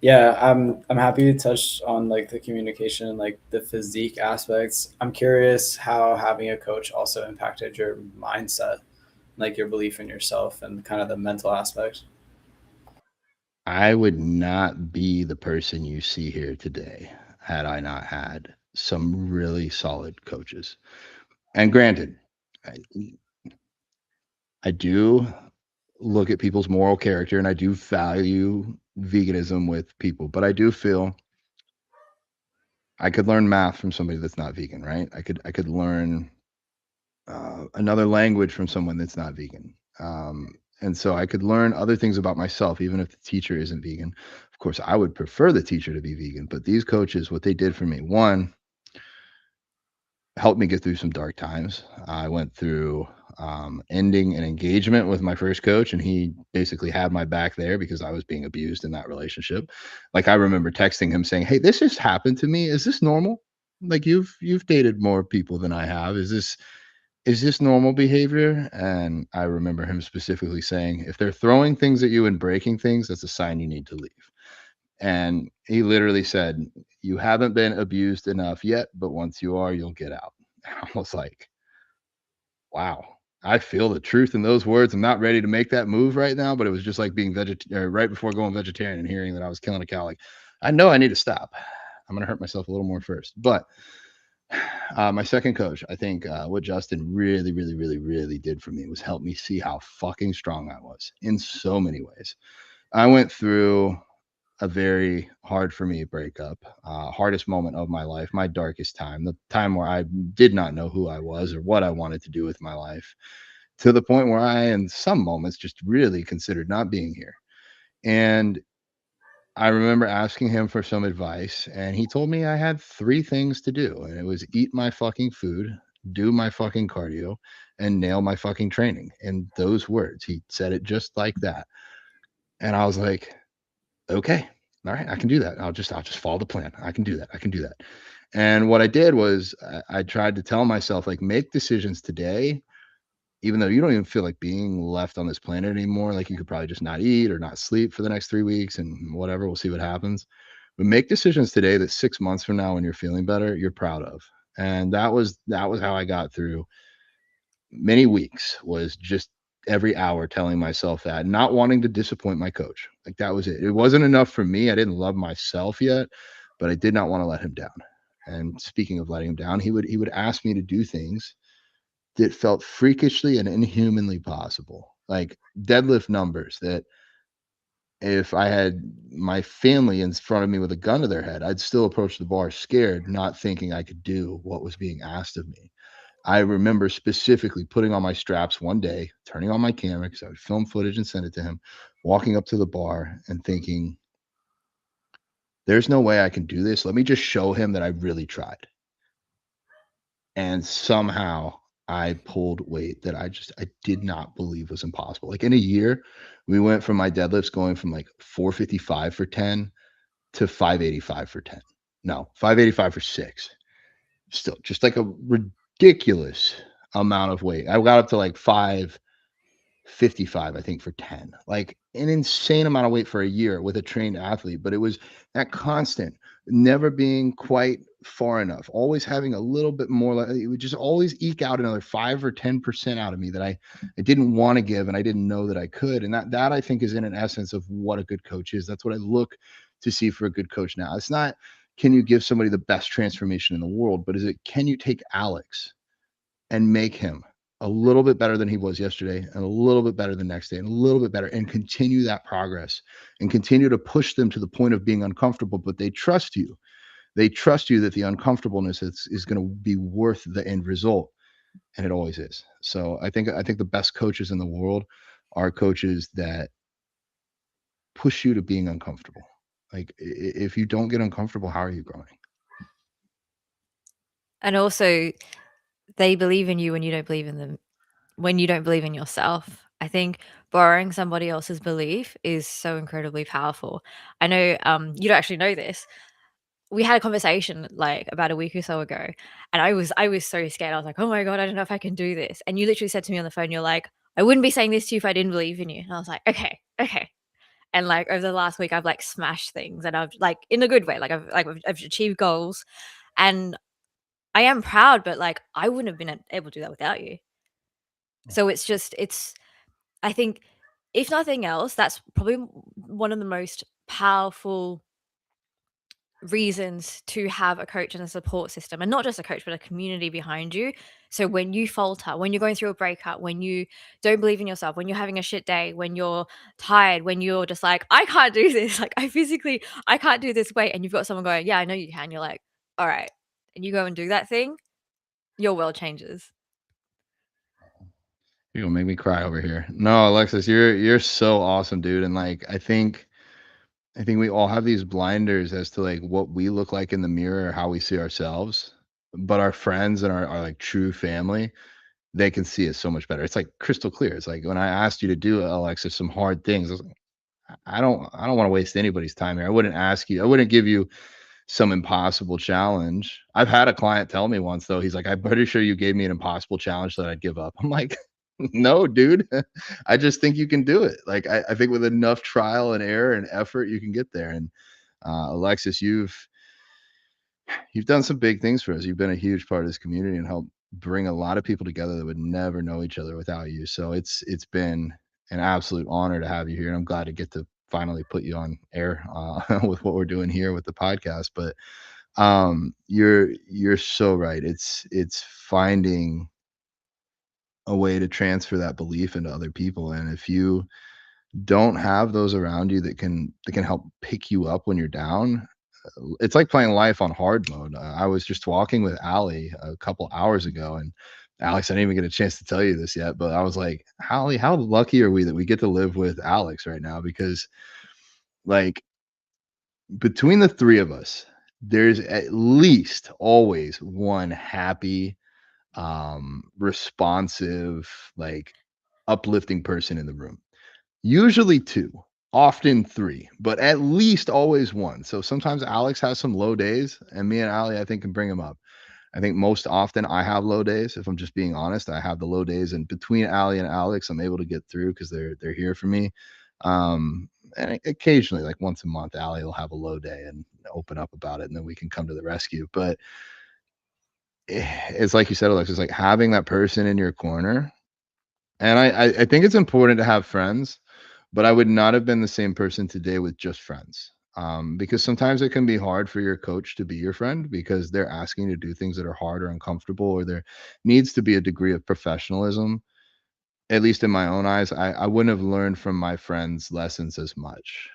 Yeah, I'm happy to touch on like the communication and like the physique aspects. I'm curious how having a coach also impacted your mindset, like your belief in yourself and kind of the mental aspect. I would not be the person you see here today had I not had some really solid coaches. And granted, I do look at people's moral character, and I do value veganism with people, but I do feel I could learn math from somebody that's not vegan, right? I could learn another language from someone that's not vegan. And so I could learn other things about myself, even if the teacher isn't vegan. Of course, I would prefer the teacher to be vegan, but these coaches, what they did for me, one, helped me get through some dark times. I went through ending an engagement with my first coach, and he basically had my back there because I was being abused in that relationship. Like, I remember texting him saying, "Hey, this just happened to me. Is this normal? Like, you've dated more people than I have. Is this normal behavior?" And I remember him specifically saying, "If they're throwing things at you and breaking things, that's a sign you need to leave." And he literally said, "You haven't been abused enough yet, but once you are, you'll get out." I was like, wow, I feel the truth in those words. I'm not ready to make that move right now, but it was just like being vegetarian right before going vegetarian and hearing that I was killing a cow. Like, I know I need to stop. I'm going to hurt myself a little more first. But my second coach, I think what Justin really, really, really, really did for me was help me see how fucking strong I was in so many ways. I went through a very hard for me breakup, hardest moment of my life, my darkest time, the time where I did not know who I was or what I wanted to do with my life, to the point where I, in some moments, just really considered not being here. And I remember asking him for some advice, and he told me I had three things to do, and it was eat my fucking food, do my fucking cardio, and nail my fucking training. In those words, he said it just like that. And I was like, okay, all right, I can do that. I'll just follow the plan. I can do that. I can do that. And what I did was I tried to tell myself, like, make decisions today, even though you don't even feel like being left on this planet anymore. Like, you could probably just not eat or not sleep for the next 3 weeks and whatever. We'll see what happens. But make decisions today that 6 months from now, when you're feeling better, you're proud of. And that was how I got through many weeks, was just every hour telling myself that, not wanting to disappoint my coach. Like, that was it. It wasn't enough for me. I didn't love myself yet, but I did not want to let him down. And speaking of letting him down, he would ask me to do things that felt freakishly and inhumanly possible, like deadlift numbers that if I had my family in front of me with a gun to their head, I'd still approach the bar scared, not thinking I could do what was being asked of me. I remember specifically putting on my straps one day, turning on my camera because I would film footage and send it to him, walking up to the bar and thinking, there's no way I can do this. Let me just show him that I really tried. And somehow I pulled weight that I did not believe was impossible. Like, in a year, we went from my deadlifts going from like 455 for 10 to 585 for 10. No, 585 for 6. Still just like a ridiculous amount of weight. I got up to like 555, I think, for 10. Like, an insane amount of weight for a year with a trained athlete, but it was that constant, never being quite far enough, always having a little bit more. Like, it would just always eke out another 5 or 10% out of me that I didn't want to give, and I didn't know that I could. And that I think is in an essence of what a good coach is. That's what I look to see for a good coach now. It's not, can you give somebody the best transformation in the world, but is it, can you take Alex and make him a little bit better than he was yesterday, and a little bit better the next day, and a little bit better, and continue that progress and continue to push them to the point of being uncomfortable. But they trust you. They trust you that the uncomfortableness is going to be worth the end result. And it always is. So I think the best coaches in the world are coaches that push you to being uncomfortable. Like if you don't get uncomfortable, how are you growing? And also, they believe in you when you don't believe in them, when you don't believe in yourself. I think borrowing somebody else's belief is so incredibly powerful. I know you don't actually know this. We had a conversation like about a week or so ago, and I was so scared. I was like, oh my God, I don't know if I can do this. And you literally said to me on the phone, you're like, I wouldn't be saying this to you if I didn't believe in you. And I was like, okay, okay. And like over the last week, I've like smashed things, and I've like in a good way, like I've achieved goals, and I am proud, but like I wouldn't have been able to do that without you. So I think if nothing else, that's probably one of the most powerful reasons to have a coach and a support system, and not just a coach, but a community behind you. So when you falter, when you're going through a breakup, when you don't believe in yourself, when you're having a shit day, when you're tired, when you're just like, I can't do this, like I can't do this weight, and you've got someone going, yeah, I know you can. You're like, all right, and you go and do that thing, your world changes. You're gonna make me cry over here. No, Alexis, you're so awesome, dude. And like I think we all have these blinders as to like what we look like in the mirror or how we see ourselves. But our friends and our like true family, they can see us so much better. It's like crystal clear. It's like when I asked you to do, Alexis, some hard things, I was like, I don't want to waste anybody's time here. I wouldn't ask you, I wouldn't give you some impossible challenge. I've had a client tell me once though, he's like, I'm pretty sure you gave me an impossible challenge that I'd give up. I'm like, no, dude. I just think you can do it. Like I think with enough trial and error and effort, you can get there. And Alexis, you've done some big things for us. You've been a huge part of this community and helped bring a lot of people together that would never know each other without you. So it's been an absolute honor to have you here. And I'm glad to get to finally put you on air with what we're doing here with the podcast. But you're so right. It's finding a way to transfer that belief into other people. And if you don't have those around you that can help pick you up when you're down, it's like playing life on hard mode. I was just walking with Allie a couple hours ago, and Alex, I didn't even get a chance to tell you this yet, but I was like, Allie, how lucky are we that we get to live with Alex right now? Because like between the three of us, there's at least always one happy, responsive, like uplifting person in the room. Usually two, often three, but at least always one. So sometimes Alex has some low days, and me and Ali, I think, can bring him up. I think most often I have low days. If I'm just being honest, I have the low days, and between Ali and Alex, I'm able to get through because they're here for me. And occasionally, like once a month, Ali will have a low day and open up about it, and then we can come to the rescue. But it's like you said, Alex, it's like having that person in your corner. And I think it's important to have friends, but I would not have been the same person today with just friends. Because sometimes it can be hard for your coach to be your friend because they're asking you to do things that are hard or uncomfortable, or there needs to be a degree of professionalism. At least in my own eyes, I wouldn't have learned from my friends' lessons as much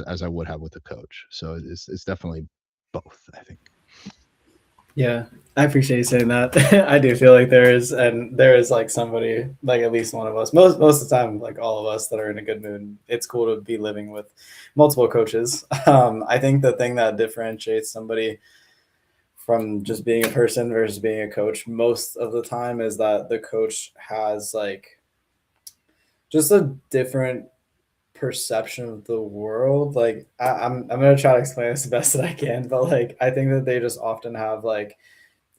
as I would have with a coach. So it's definitely both, I think. Yeah, I appreciate you saying that. I do feel like there is like somebody, like at least one of us, most of the time, like all of us that are in a good mood. It's cool to be living with multiple coaches. I think the thing that differentiates somebody from just being a person versus being a coach most of the time is that the coach has like just a different perception of the world. Like I'm gonna try to explain this the best that I can, but like I think that they just often have like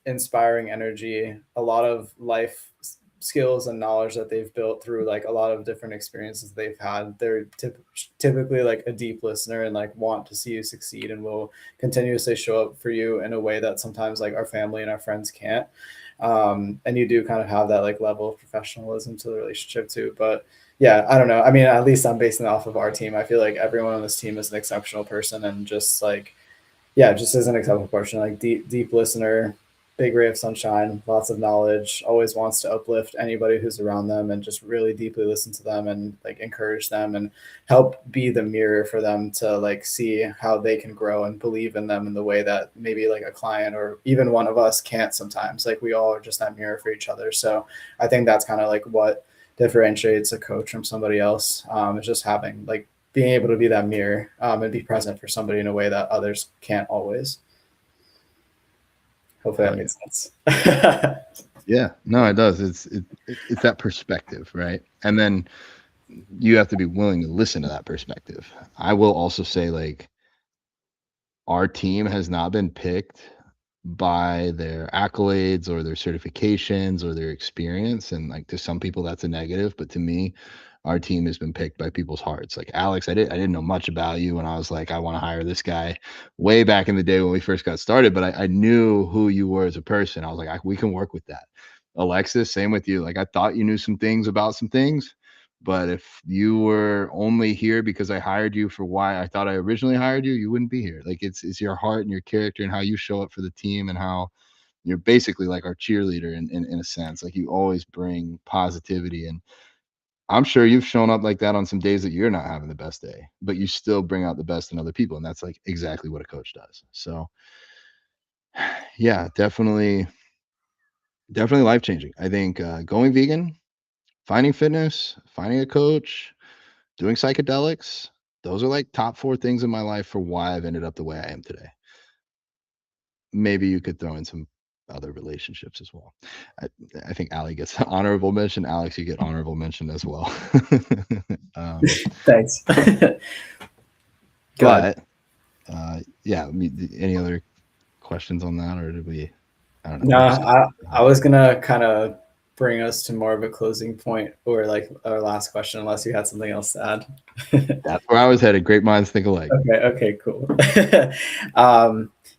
inspiring energy, a lot of life skills and knowledge that they've built through like a lot of different experiences they've had. They're typically like a deep listener and like want to see you succeed and will continuously show up for you in a way that sometimes like our family and our friends can't. And you do kind of have that like level of professionalism to the relationship too. But yeah, I don't know. I mean, at least I'm basing it off of our team. I feel like everyone on this team is an exceptional person and just like, yeah, just as an exceptional person, like deep listener, big ray of sunshine, lots of knowledge, always wants to uplift anybody who's around them and just really deeply listen to them and like encourage them and help be the mirror for them to like see how they can grow and believe in them in the way that maybe like a client or even one of us can't sometimes. Like we all are just that mirror for each other. So I think that's kind of like what differentiates a coach from somebody else. Is just having like being able to be that mirror and be present for somebody in a way that others can't always. Hopefully that makes sense. Yeah, no, it does. It's that perspective, right? And then you have to be willing to listen to that perspective. I will also say, like, our team has not been picked by their accolades or their certifications or their experience. And like to some people that's a negative, but to me, our team has been picked by people's hearts. Like Alex, I didn't know much about you when I was like, I want to hire this guy way back in the day when we first got started, but I knew who you were as a person. I was like, we can work with that. Alexis, same with you. Like I thought you knew some things about some things, but if you were only here because I hired you for why I thought I originally hired you, you wouldn't be here. Like it's your heart and your character and how you show up for the team and how you're basically like our cheerleader in a sense. Like you always bring positivity, and I'm sure you've shown up like that on some days that you're not having the best day, but you still bring out the best in other people. And that's like exactly what a coach does. So yeah, definitely life-changing. I think going vegan, finding fitness, finding a coach, doing psychedelics, those are like top 4 things in my life for why I've ended up the way I am today. Maybe you could throw in some other relationships as well. I think Ali gets honorable mention. Alex, you get honorable mention as well. Thanks. But yeah, any other questions on that, or did we? I don't know. No, I was gonna kind of bring us to more of a closing point or like our last question, unless you had something else to add. That's where I was headed. Great minds think alike. Okay, cool.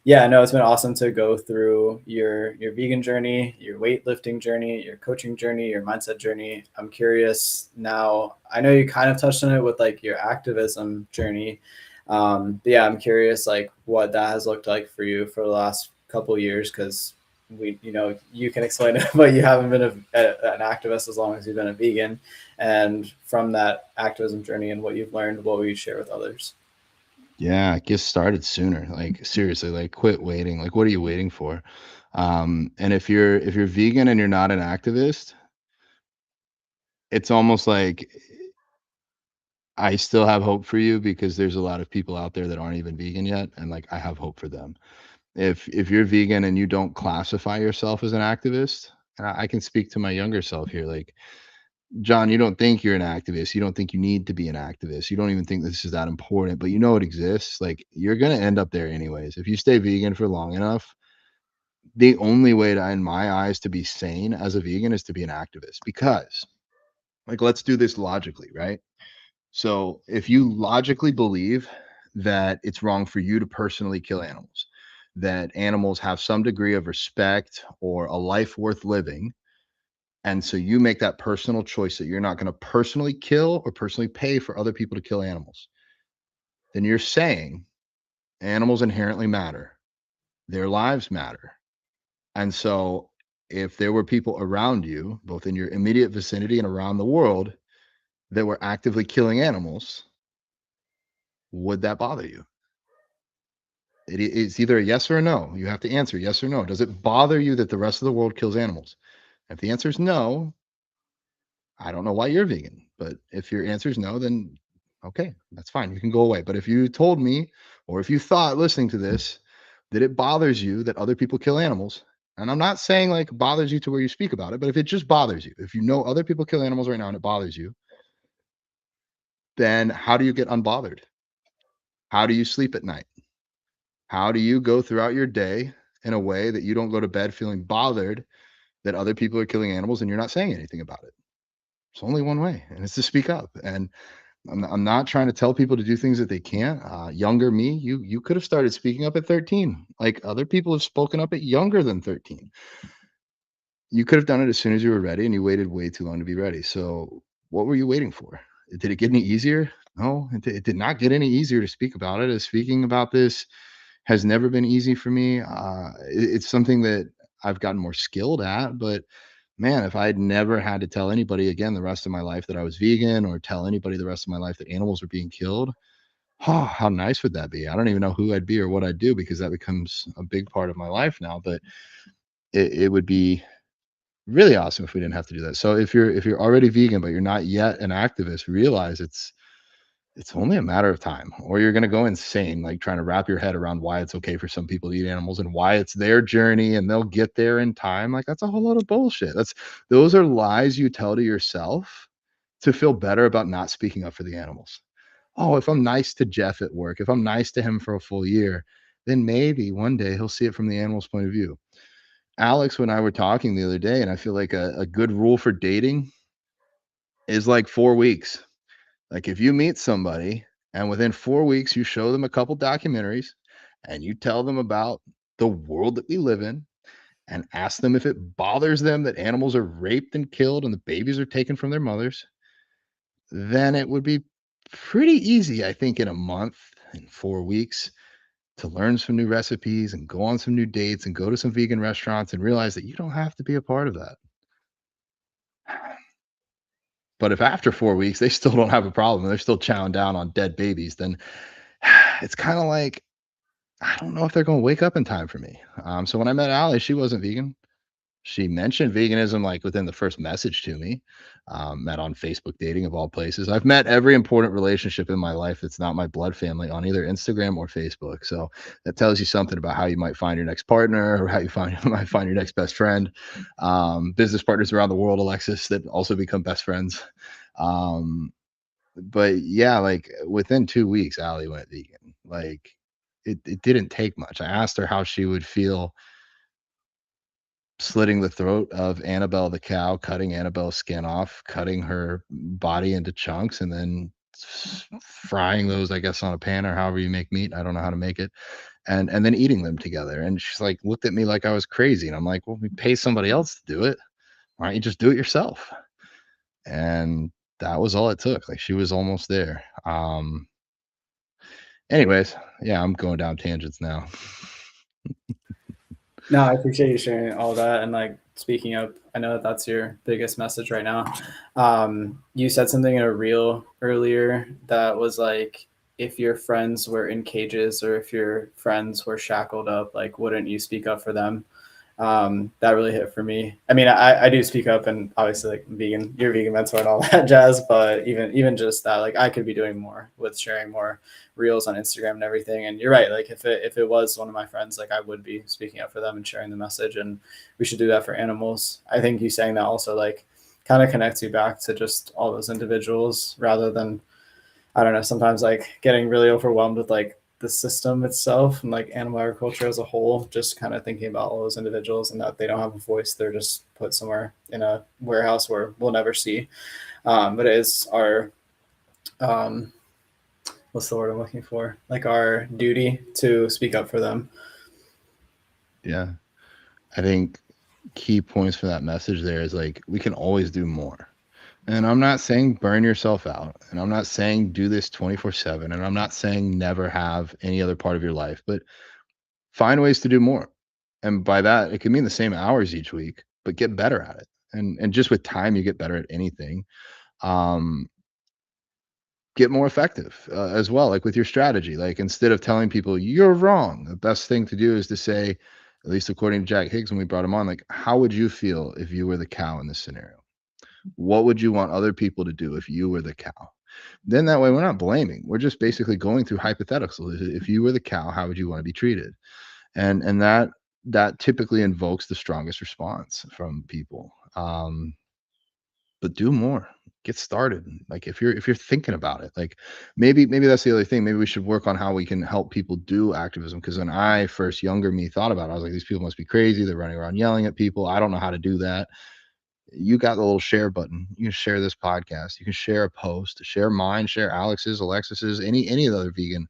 Yeah, no, it's been awesome to go through your vegan journey, your weightlifting journey, your coaching journey, your mindset journey. I'm curious now. I know you kind of touched on it with like your activism journey. But yeah, I'm curious like what that has looked like for you for the last couple of years, because you can explain it, but you haven't been an activist as long as you've been a vegan. And from that activism journey and what you've learned, what will you share with others? Yeah, get started sooner. Like seriously, like quit waiting. Like what are you waiting for? And if you're vegan and you're not an activist, it's almost like I still have hope for you, because there's a lot of people out there that aren't even vegan yet, and like I have hope for them. If you're vegan and you don't classify yourself as an activist, and I can speak to my younger self here, like John, you don't think you're an activist. You don't think you need to be an activist. You don't even think this is that important, but you know it exists. Like you're going to end up there anyways. If you stay vegan for long enough, the only way to, in my eyes, to be sane as a vegan is to be an activist. Because like, let's do this logically, right? So if you logically believe that it's wrong for you to personally kill animals, that animals have some degree of respect or a life worth living, and so you make that personal choice that you're not going to personally kill or personally pay for other people to kill animals, then you're saying animals inherently matter. Their lives matter. And so if there were people around you, both in your immediate vicinity and around the world, that were actively killing animals, would that bother you? It's either a yes or a no. You have to answer yes or no. Does it bother you that the rest of the world kills animals? If the answer is no, I don't know why you're vegan. But if your answer is no, then okay, that's fine. You can go away. But if you told me, or if you thought listening to this, that it bothers you that other people kill animals, and I'm not saying like bothers you to where you speak about it, but if it just bothers you, if you know other people kill animals right now and it bothers you, then how do you get unbothered? How do you sleep at night? How do you go throughout your day in a way that you don't go to bed feeling bothered that other people are killing animals and you're not saying anything about it? It's only one way, and it's to speak up. And I'm not trying to tell people to do things that they can't. Younger me, you could have started speaking up at 13. Like other people have spoken up at younger than 13. You could have done it as soon as you were ready, and you waited way too long to be ready. So what were you waiting for? Did it get any easier? No, it did not get any easier to speak about it. As speaking about this has never been easy for me. It's something that I've gotten more skilled at. But man, if I'd never had to tell anybody again the rest of my life that I was vegan, or tell anybody the rest of my life that animals were being killed, oh, how nice would that be? I don't even know who I'd be or what I'd do, because that becomes a big part of my life now. But it would be really awesome if we didn't have to do that. So if you're already vegan but you're not yet an activist, realize it's only a matter of time, or you're going to go insane, like trying to wrap your head around why it's okay for some people to eat animals and why it's their journey and they'll get there in time. Like, that's a whole lot of bullshit. Those are lies you tell to yourself to feel better about not speaking up for the animals. Oh, if I'm nice to Jeff at work, if I'm nice to him for a full year, then maybe one day he'll see it from the animal's point of view. Alex and I were talking the other day, and I feel like a good rule for dating is like 4 weeks. Like, if you meet somebody and within 4 weeks you show them a couple documentaries and you tell them about the world that we live in, and ask them if it bothers them that animals are raped and killed and the babies are taken from their mothers, then it would be pretty easy, I think, in a month, in 4 weeks, to learn some new recipes and go on some new dates and go to some vegan restaurants and realize that you don't have to be a part of that. But if after 4 weeks they still don't have a problem, they're still chowing down on dead babies, then it's kind of like, I don't know if they're going to wake up in time for me. So when I met Allie, she wasn't vegan. She mentioned veganism like within the first message to me. Met on Facebook dating, of all places. I've met every important relationship in my life that's not my blood family on either Instagram or Facebook. So that tells you something about how you might find your next partner, or how you might find your next best friend. Business partners around the world, Alexis, that also become best friends. But yeah, like within 2 weeks, Allie went vegan. Like, it didn't take much. I asked her how she would feel slitting the throat of Annabelle the cow, cutting Annabelle's skin off, cutting her body into chunks, and then frying those, I guess, on a pan or however you make meat. I don't know how to make it. And then eating them together. And she's like, looked at me like I was crazy. And I'm like, well, we pay somebody else to do it. Why don't you just do it yourself? And that was all it took. Like, she was almost there. Anyways, yeah, I'm going down tangents now. No, I appreciate you sharing all that. And like, speaking up, I know that that's your biggest message right now. You said something in a reel earlier that was like, if your friends were in cages, or if your friends were shackled up, like, wouldn't you speak up for them? That really hit for me. I mean, I do speak up, and obviously, like, vegan, you're a vegan mentor and all that jazz, but even just that, like, I could be doing more with sharing more reels on Instagram and everything. And you're right, like, if it was one of my friends, like, I would be speaking up for them and sharing the message, and we should do that for animals. I think you saying that also, like, kind of connects you back to just all those individuals, rather than, I don't know, sometimes like getting really overwhelmed with like the system itself and like animal agriculture as a whole, just kind of thinking about all those individuals and that they don't have a voice. They're just put somewhere in a warehouse where we'll never see. But it is our, what's the word I'm looking for? Like, our duty to speak up for them. Yeah. I think key points for that message there is, like, we can always do more. And I'm not saying burn yourself out, and I'm not saying do this 24/7, and I'm not saying never have any other part of your life, but find ways to do more. And by that, it can mean the same hours each week, but get better at it. And just with time, you get better at anything. Um, get more effective as well, like with your strategy. Like, instead of telling people you're wrong, the best thing to do is to say, at least according to Jack Higgs when we brought him on, like, how would you feel if you were the cow in this scenario? What would you want other people to do if you were the cow? Then that way we're not blaming. We're just basically going through hypotheticals. If you were the cow, how would you want to be treated? And that typically invokes the strongest response from people. But do more. Get started. Like, if you're thinking about it, like, maybe that's the other thing. Maybe we should work on how we can help people do activism. Because when I first, younger me, thought about it, I was like, these people must be crazy. They're running around yelling at people. I don't know how to do that. You got the little share button. You can share this podcast. You can share a post, share mine, share Alex's, Alexis's, any of the other vegan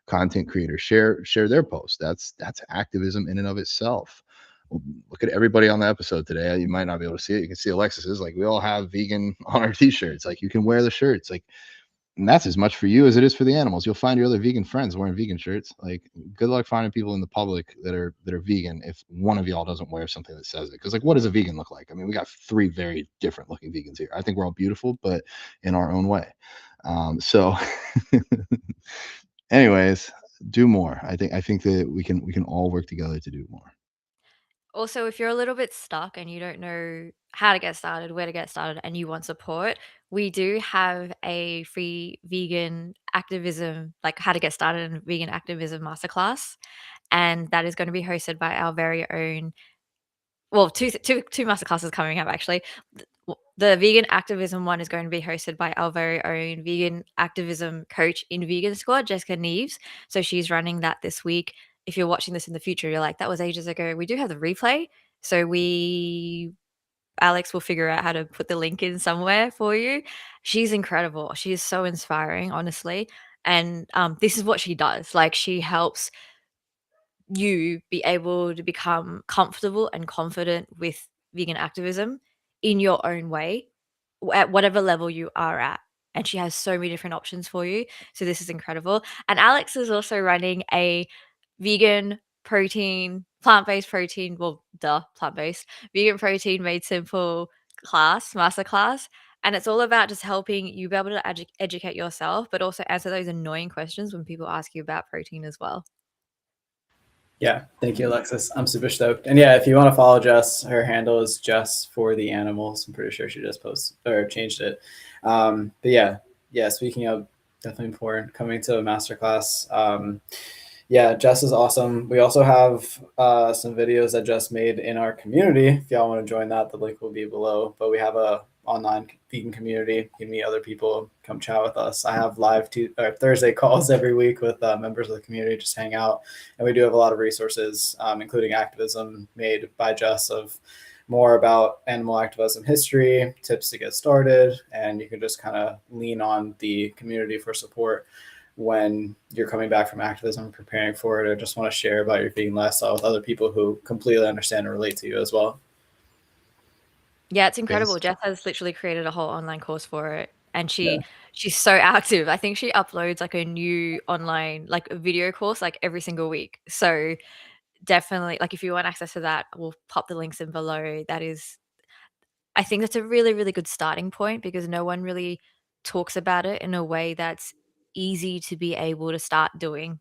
content creators. Share their post. That's activism in and of itself. Look at everybody on the episode today. You might not be able to see it. You can see Alexis's. Like, we all have vegan on our t-shirts. Like, you can wear the shirts. Like, And that's as much for you as it is for the animals. You'll find your other vegan friends wearing vegan shirts. Like, good luck finding people in the public that are vegan if one of y'all doesn't wear something that says it. Because, like, what does a vegan look like? I mean, we got 3 very different looking vegans here. I think we're all beautiful, but in our own way. So, anyways, do more. I think that we can all work together to do more. Also, if you're a little bit stuck and you don't know how to get started, where to get started, and you want support, we do have a free vegan activism, like how to get started in vegan activism masterclass. And that is going to be hosted by our very own, well, two masterclasses coming up actually. The vegan activism one is going to be hosted by our very own vegan activism coach in Vegan Squad, Jessica Neves. So she's running that this week. If you're watching this in the future, you're like, that was ages ago. We do have the replay. So Alex will figure out how to put the link in somewhere for you. She's incredible. She is so inspiring, honestly. And this is what she does. Like, she helps you be able to become comfortable and confident with vegan activism in your own way at whatever level you are at. And she has so many different options for you. So this is incredible. And Alex is also running a vegan protein, plant-based protein, well, plant-based, vegan protein made simple masterclass. And it's all about just helping you be able to educate yourself, but also answer those annoying questions when people ask you about protein as well. Yeah, thank you, Alexis. I'm super stoked. And yeah, if you want to follow Jess, her handle is Jess for the Animals. I'm pretty sure she just posted or changed it. But yeah. Speaking of, definitely important, coming to a masterclass. Yeah, Jess is awesome. We also have some videos that Jess made in our community. If y'all want to join that, the link will be below. But we have a online vegan community. You can meet other people, come chat with us. I have live Thursday calls every week with members of the community, just hang out. And we do have a lot of resources, including activism made by Jess of more about animal activism history, tips to get started, and you can just kind of lean on the community for support when you're coming back from activism, preparing for it, or just want to share about your vegan lifestyle with other people who completely understand and relate to you as well. Yeah, it's incredible. Jess has literally created a whole online course for it, and she's so active. I think she uploads like a new online like a video course like every single week. So definitely, like, if you want access to that, we'll pop the links in below. I think that's a really, really good starting point because no one really talks about it in a way that's easy to be able to start doing,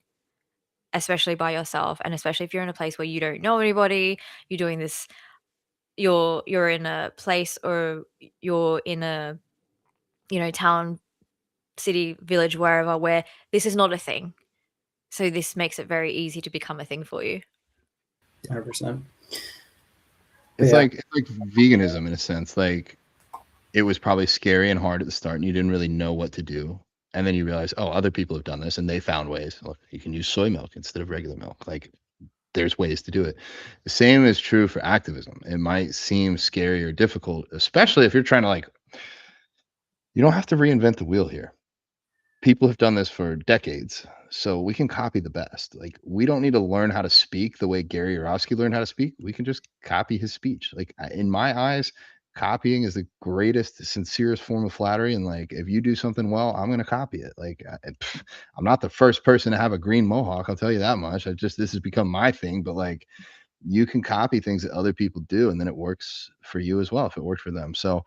especially by yourself, and especially if you're in a place where you don't know anybody, you're doing this, you're in a place or you're in a, town, city, village, wherever, where this is not a thing. So this makes it very easy to become a thing for you. 100%. It's like veganism in a sense. Like, it was probably scary and hard at the start, and you didn't really know what to do. And then you realize, oh, other people have done this, and they found ways. Look, you can use soy milk instead of regular milk. Like, there's ways to do it. The same is true for activism. It might seem scary or difficult, especially if you're trying to, like, you don't have to reinvent the wheel here. People have done this for decades, so we can copy the best. Like, we don't need to learn how to speak the way Gary Yourofsky learned how to speak. We can just copy his speech. Like, in my eyes, copying is the greatest, sincerest form of flattery. And like, if you do something well, I'm going to copy it. Like, I'm not the first person to have a green mohawk. I'll tell you that much. This has become my thing. But like, you can copy things that other people do, and then it works for you as well if it worked for them. So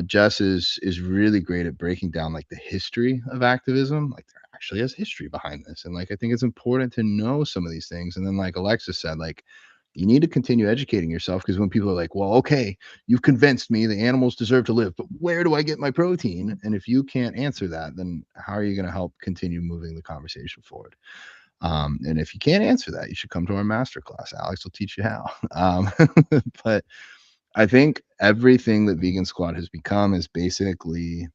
Jess is really great at breaking down like the history of activism. Like, there actually has history behind this, and like, I think it's important to know some of these things. And then, like Alexis said, like, you need to continue educating yourself, because when people are like, well, okay, you've convinced me the animals deserve to live, but where do I get my protein? And if you can't answer that, then how are you going to help continue moving the conversation forward? And if you can't answer that, you should come to our masterclass. Alex will teach you how. But I think everything that Vegan Squad has become is basically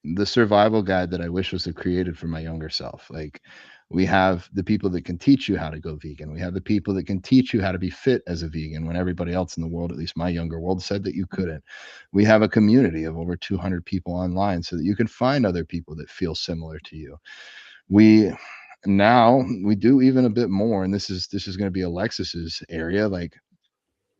the survival guide that I wish was created for my younger self. Like, we have the people that can teach you how to go vegan. We have the people that can teach you how to be fit as a vegan when everybody else in the world, at least my younger world, said that you couldn't. We have a community of over 200 people online so that you can find other people that feel similar to you. Now we do even a bit more, and this is going to be Alexis's area. Like,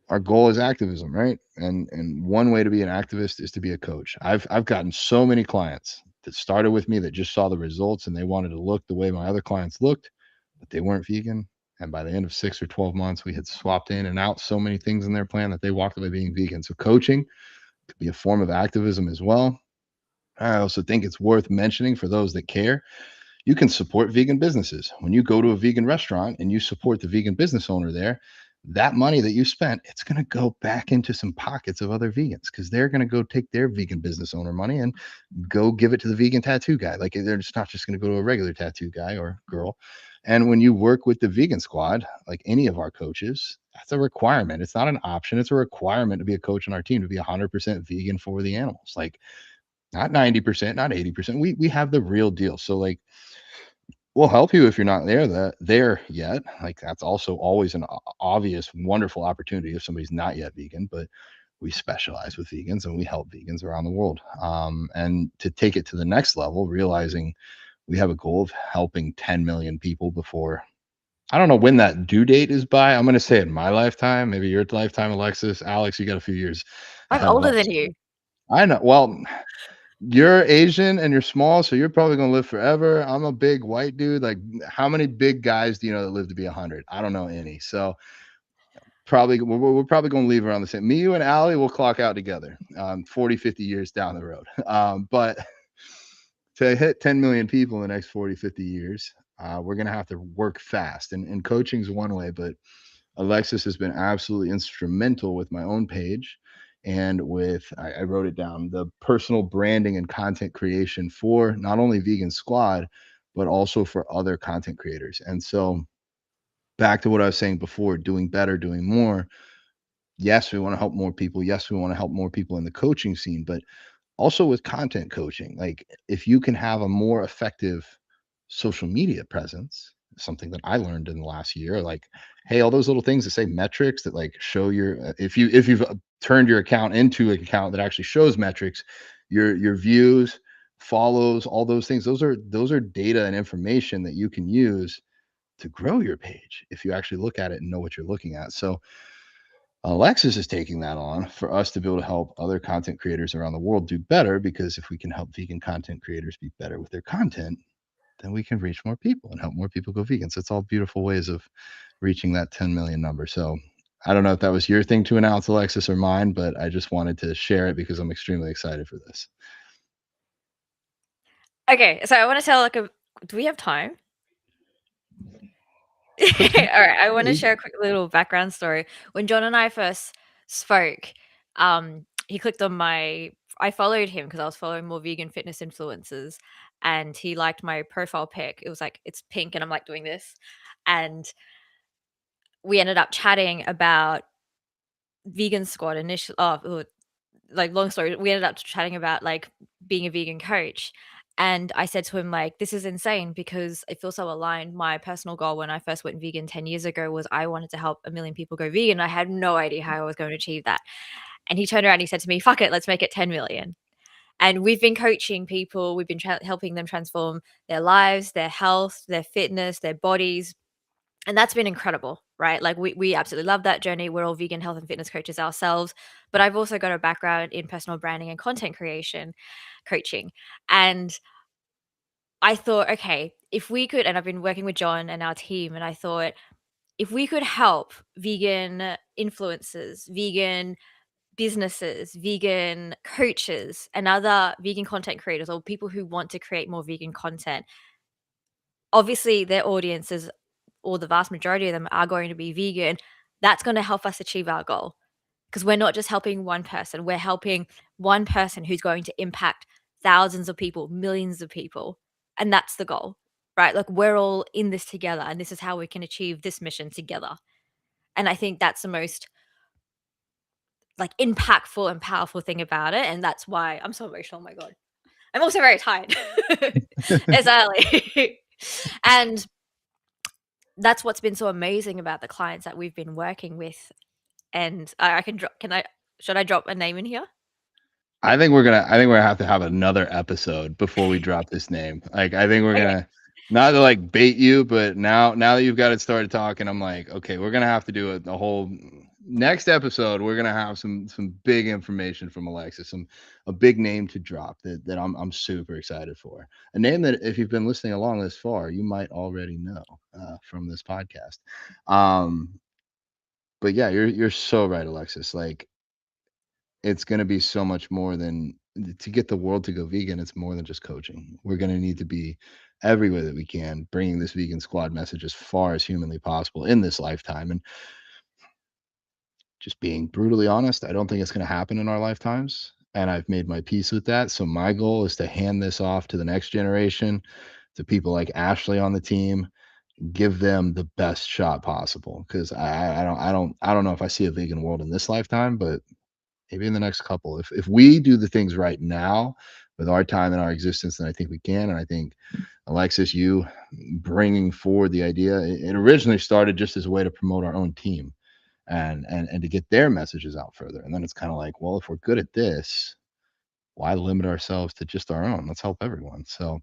our goal is activism, right? And one way to be an activist is to be a coach. I've gotten so many clients that started with me that just saw the results and they wanted to look the way my other clients looked, but they weren't vegan. And by the end of 6 or 12 months, we had swapped in and out so many things in their plan that they walked away being vegan. So coaching could be a form of activism as well. I also think it's worth mentioning for those that care, you can support vegan businesses. When you go to a vegan restaurant and you support the vegan business owner there, that money that you spent, it's going to go back into some pockets of other vegans because they're going to go take their vegan business owner money and go give it to the vegan tattoo guy. Like they're just not just going to go to a regular tattoo guy or girl. And when you work with the vegan squad, like any of our coaches, that's a requirement. It's not an option. It's a requirement to be a coach on our team, to be 100% vegan for the animals. Like not 90%, not 80%. We have the real deal. So like, we'll help you if you're not there yet. Like that's also always an obvious, wonderful opportunity if somebody's not yet vegan, but we specialize with vegans and we help vegans around the world. And to take it to the next level, realizing we have a goal of helping 10 million people before, I don't know when that due date is by. I'm going to say in my lifetime, maybe your lifetime, Alexis. Alex, you got a few years I'm ahead of older us. than you. I know. Well, you're Asian and you're small, so you're probably gonna live forever. I'm a big white dude. Like, how many big guys do you know that live to be 100? I don't know any. So probably we're probably gonna leave around the same. Me, you, and Allie will clock out together 40, 50 years down the road. But to hit 10 million people in the next 40, 50 years, we're gonna have to work fast. And coaching is one way, but Alexis has been absolutely instrumental with my own page and with, I wrote it down, the personal branding and content creation for not only Vegan Squad, but also for other content creators. And so back to what I was saying before, doing better, doing more. Yes, we want to help more people. Yes, we want to help more people in the coaching scene, but also with content coaching. Like if you can have a more effective social media presence, something that I learned in the last year, like, hey, all those little things that say metrics that like show your, if you've turned your account into an account that actually shows metrics, your views, follows, all those things, those are data and information that you can use to grow your page if you actually look at it and know what you're looking at. So Alexis is taking that on for us to be able to help other content creators around the world do better, because if we can help vegan content creators be better with their content, then we can reach more people and help more people go vegan. So it's all beautiful ways of reaching that 10 million number. So I don't know if that was your thing to announce, Alexis, or mine, but I just wanted to share it because I'm extremely excited for this. Okay, so I want to tell do we have time? All right, I want to share a quick little background story. When John and I first spoke, he clicked on I followed him because I was following more vegan fitness influencers, and he liked my profile pic. It was like, it's pink and I'm like doing this. And we ended up chatting about Vegan Squad initially. Like, long story, we ended up chatting about like being a vegan coach. And I said to him, like, this is insane because it feels so aligned. My personal goal when I first went vegan 10 years ago was I wanted to help 1 million people go vegan. I had no idea how I was going to achieve that. And he turned around and he said to me, fuck it, let's make it 10 million. And we've been coaching people, we've been helping them transform their lives, their health, their fitness, their bodies. And that's been incredible, right? Like we absolutely love that journey. We're all vegan health and fitness coaches ourselves, but I've also got a background in personal branding and content creation coaching. And I thought, okay, if we could, and I've been working with John and our team, and I thought, if we could help vegan influencers, vegan businesses, vegan coaches, and other vegan content creators, or people who want to create more vegan content, obviously their audiences, or the vast majority of them, are going to be vegan. That's going to help us achieve our goal, because we're not just helping one person, we're helping one person who's going to impact thousands of people, millions of people. And that's the goal, right? Like, we're all in this together, and this is how we can achieve this mission together. And I think that's the most like impactful and powerful thing about it. And that's why I'm so emotional. Oh my God. I'm also very tired. It's early. And that's what's been so amazing about the clients that we've been working with. And I can drop, should I drop a name in here? I think we're gonna have to have another episode before we drop this name. Like, I think we're gonna, not to like bait you, but now that you've got it started talking, I'm like, okay, we're gonna have to do a whole next episode, we're gonna have some big information from Alexis, a big name to drop that I'm super excited for. A name that if you've been listening along this far, you might already know from this podcast. But yeah, you're so right, Alexis. Like, it's gonna be so much more than to get the world to go vegan. It's more than just coaching. We're gonna need to be everywhere that we can, bringing this vegan squad message as far as humanly possible in this lifetime. And just being brutally honest, I don't think it's going to happen in our lifetimes. And I've made my peace with that. So my goal is to hand this off to the next generation, to people like Ashley on the team, give them the best shot possible. Because I don't know if I see a vegan world in this lifetime, but maybe in the next couple. If we do the things right now with our time and our existence, then I think we can. And I think Alexis, you bringing forward the idea, it originally started just as a way to promote our own team and to get their messages out further. And then it's kind of like, well, if we're good at this, why limit ourselves to just our own? Let's help everyone. So, all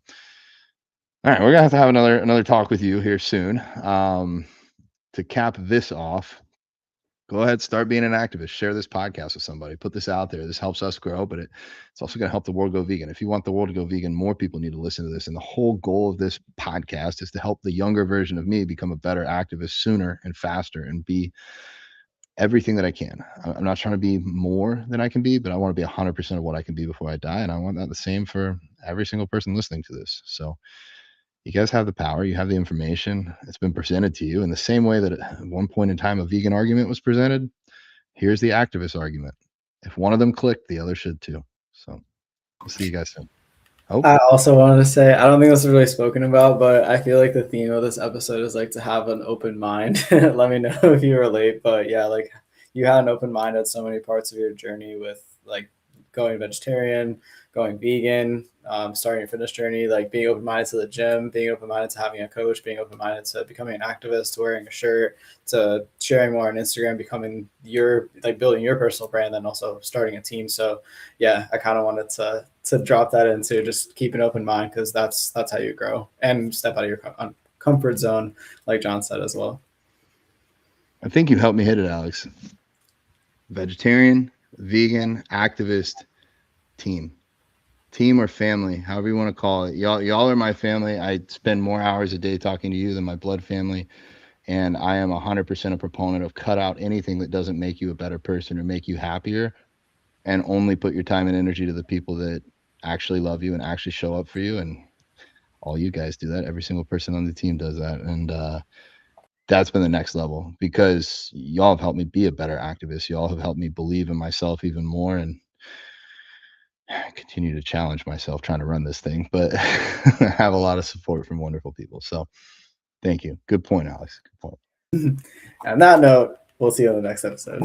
right, we're gonna have to have another talk with you here soon. To cap this off, go ahead, start being an activist. Share this podcast with somebody. Put this out there. This helps us grow, but it's also going to help the world go vegan. If you want the world to go vegan, more people need to listen to this. And the whole goal of this podcast is to help the younger version of me become a better activist sooner and faster and be everything that I can. I'm not trying to be more than I can be, but I want to be 100% of what I can be before I die. And I want that the same for every single person listening to this. So you guys have the power. You have the information. It's been presented to you in the same way that at one point in time a vegan argument was presented. Here's the activist argument. If one of them clicked, the other should too. So we'll see you guys soon. I also wanted to say, I don't think this is really spoken about, but I feel like the theme of this episode is like to have an open mind. Let me know if you relate. But yeah, like you had an open mind at so many parts of your journey with like going vegetarian, going vegan, starting your fitness journey, like being open-minded to the gym, being open-minded to having a coach, being open-minded to becoming an activist, to wearing a shirt, to sharing more on Instagram, becoming building your personal brand, then also starting a team. So yeah, I kind of wanted to drop that into just keep an open mind, because that's how you grow and step out of your comfort zone, like John said as well. I think you helped me hit it, Alex. Vegetarian, vegan, activist, team or family, however you want to call it. Y'all are my family. I spend more hours a day talking to you than my blood family. And I am 100% a proponent of cut out anything that doesn't make you a better person or make you happier, and only put your time and energy to the people that actually love you and actually show up for you. And all you guys do that. Every single person on the team does that. And that's been the next level, because y'all have helped me be a better activist. Y'all have helped me believe in myself even more, and continue to challenge myself trying to run this thing, but I have a lot of support from wonderful people. So thank you. Good point, Alex. Good point. On that note, we'll see you on the next episode.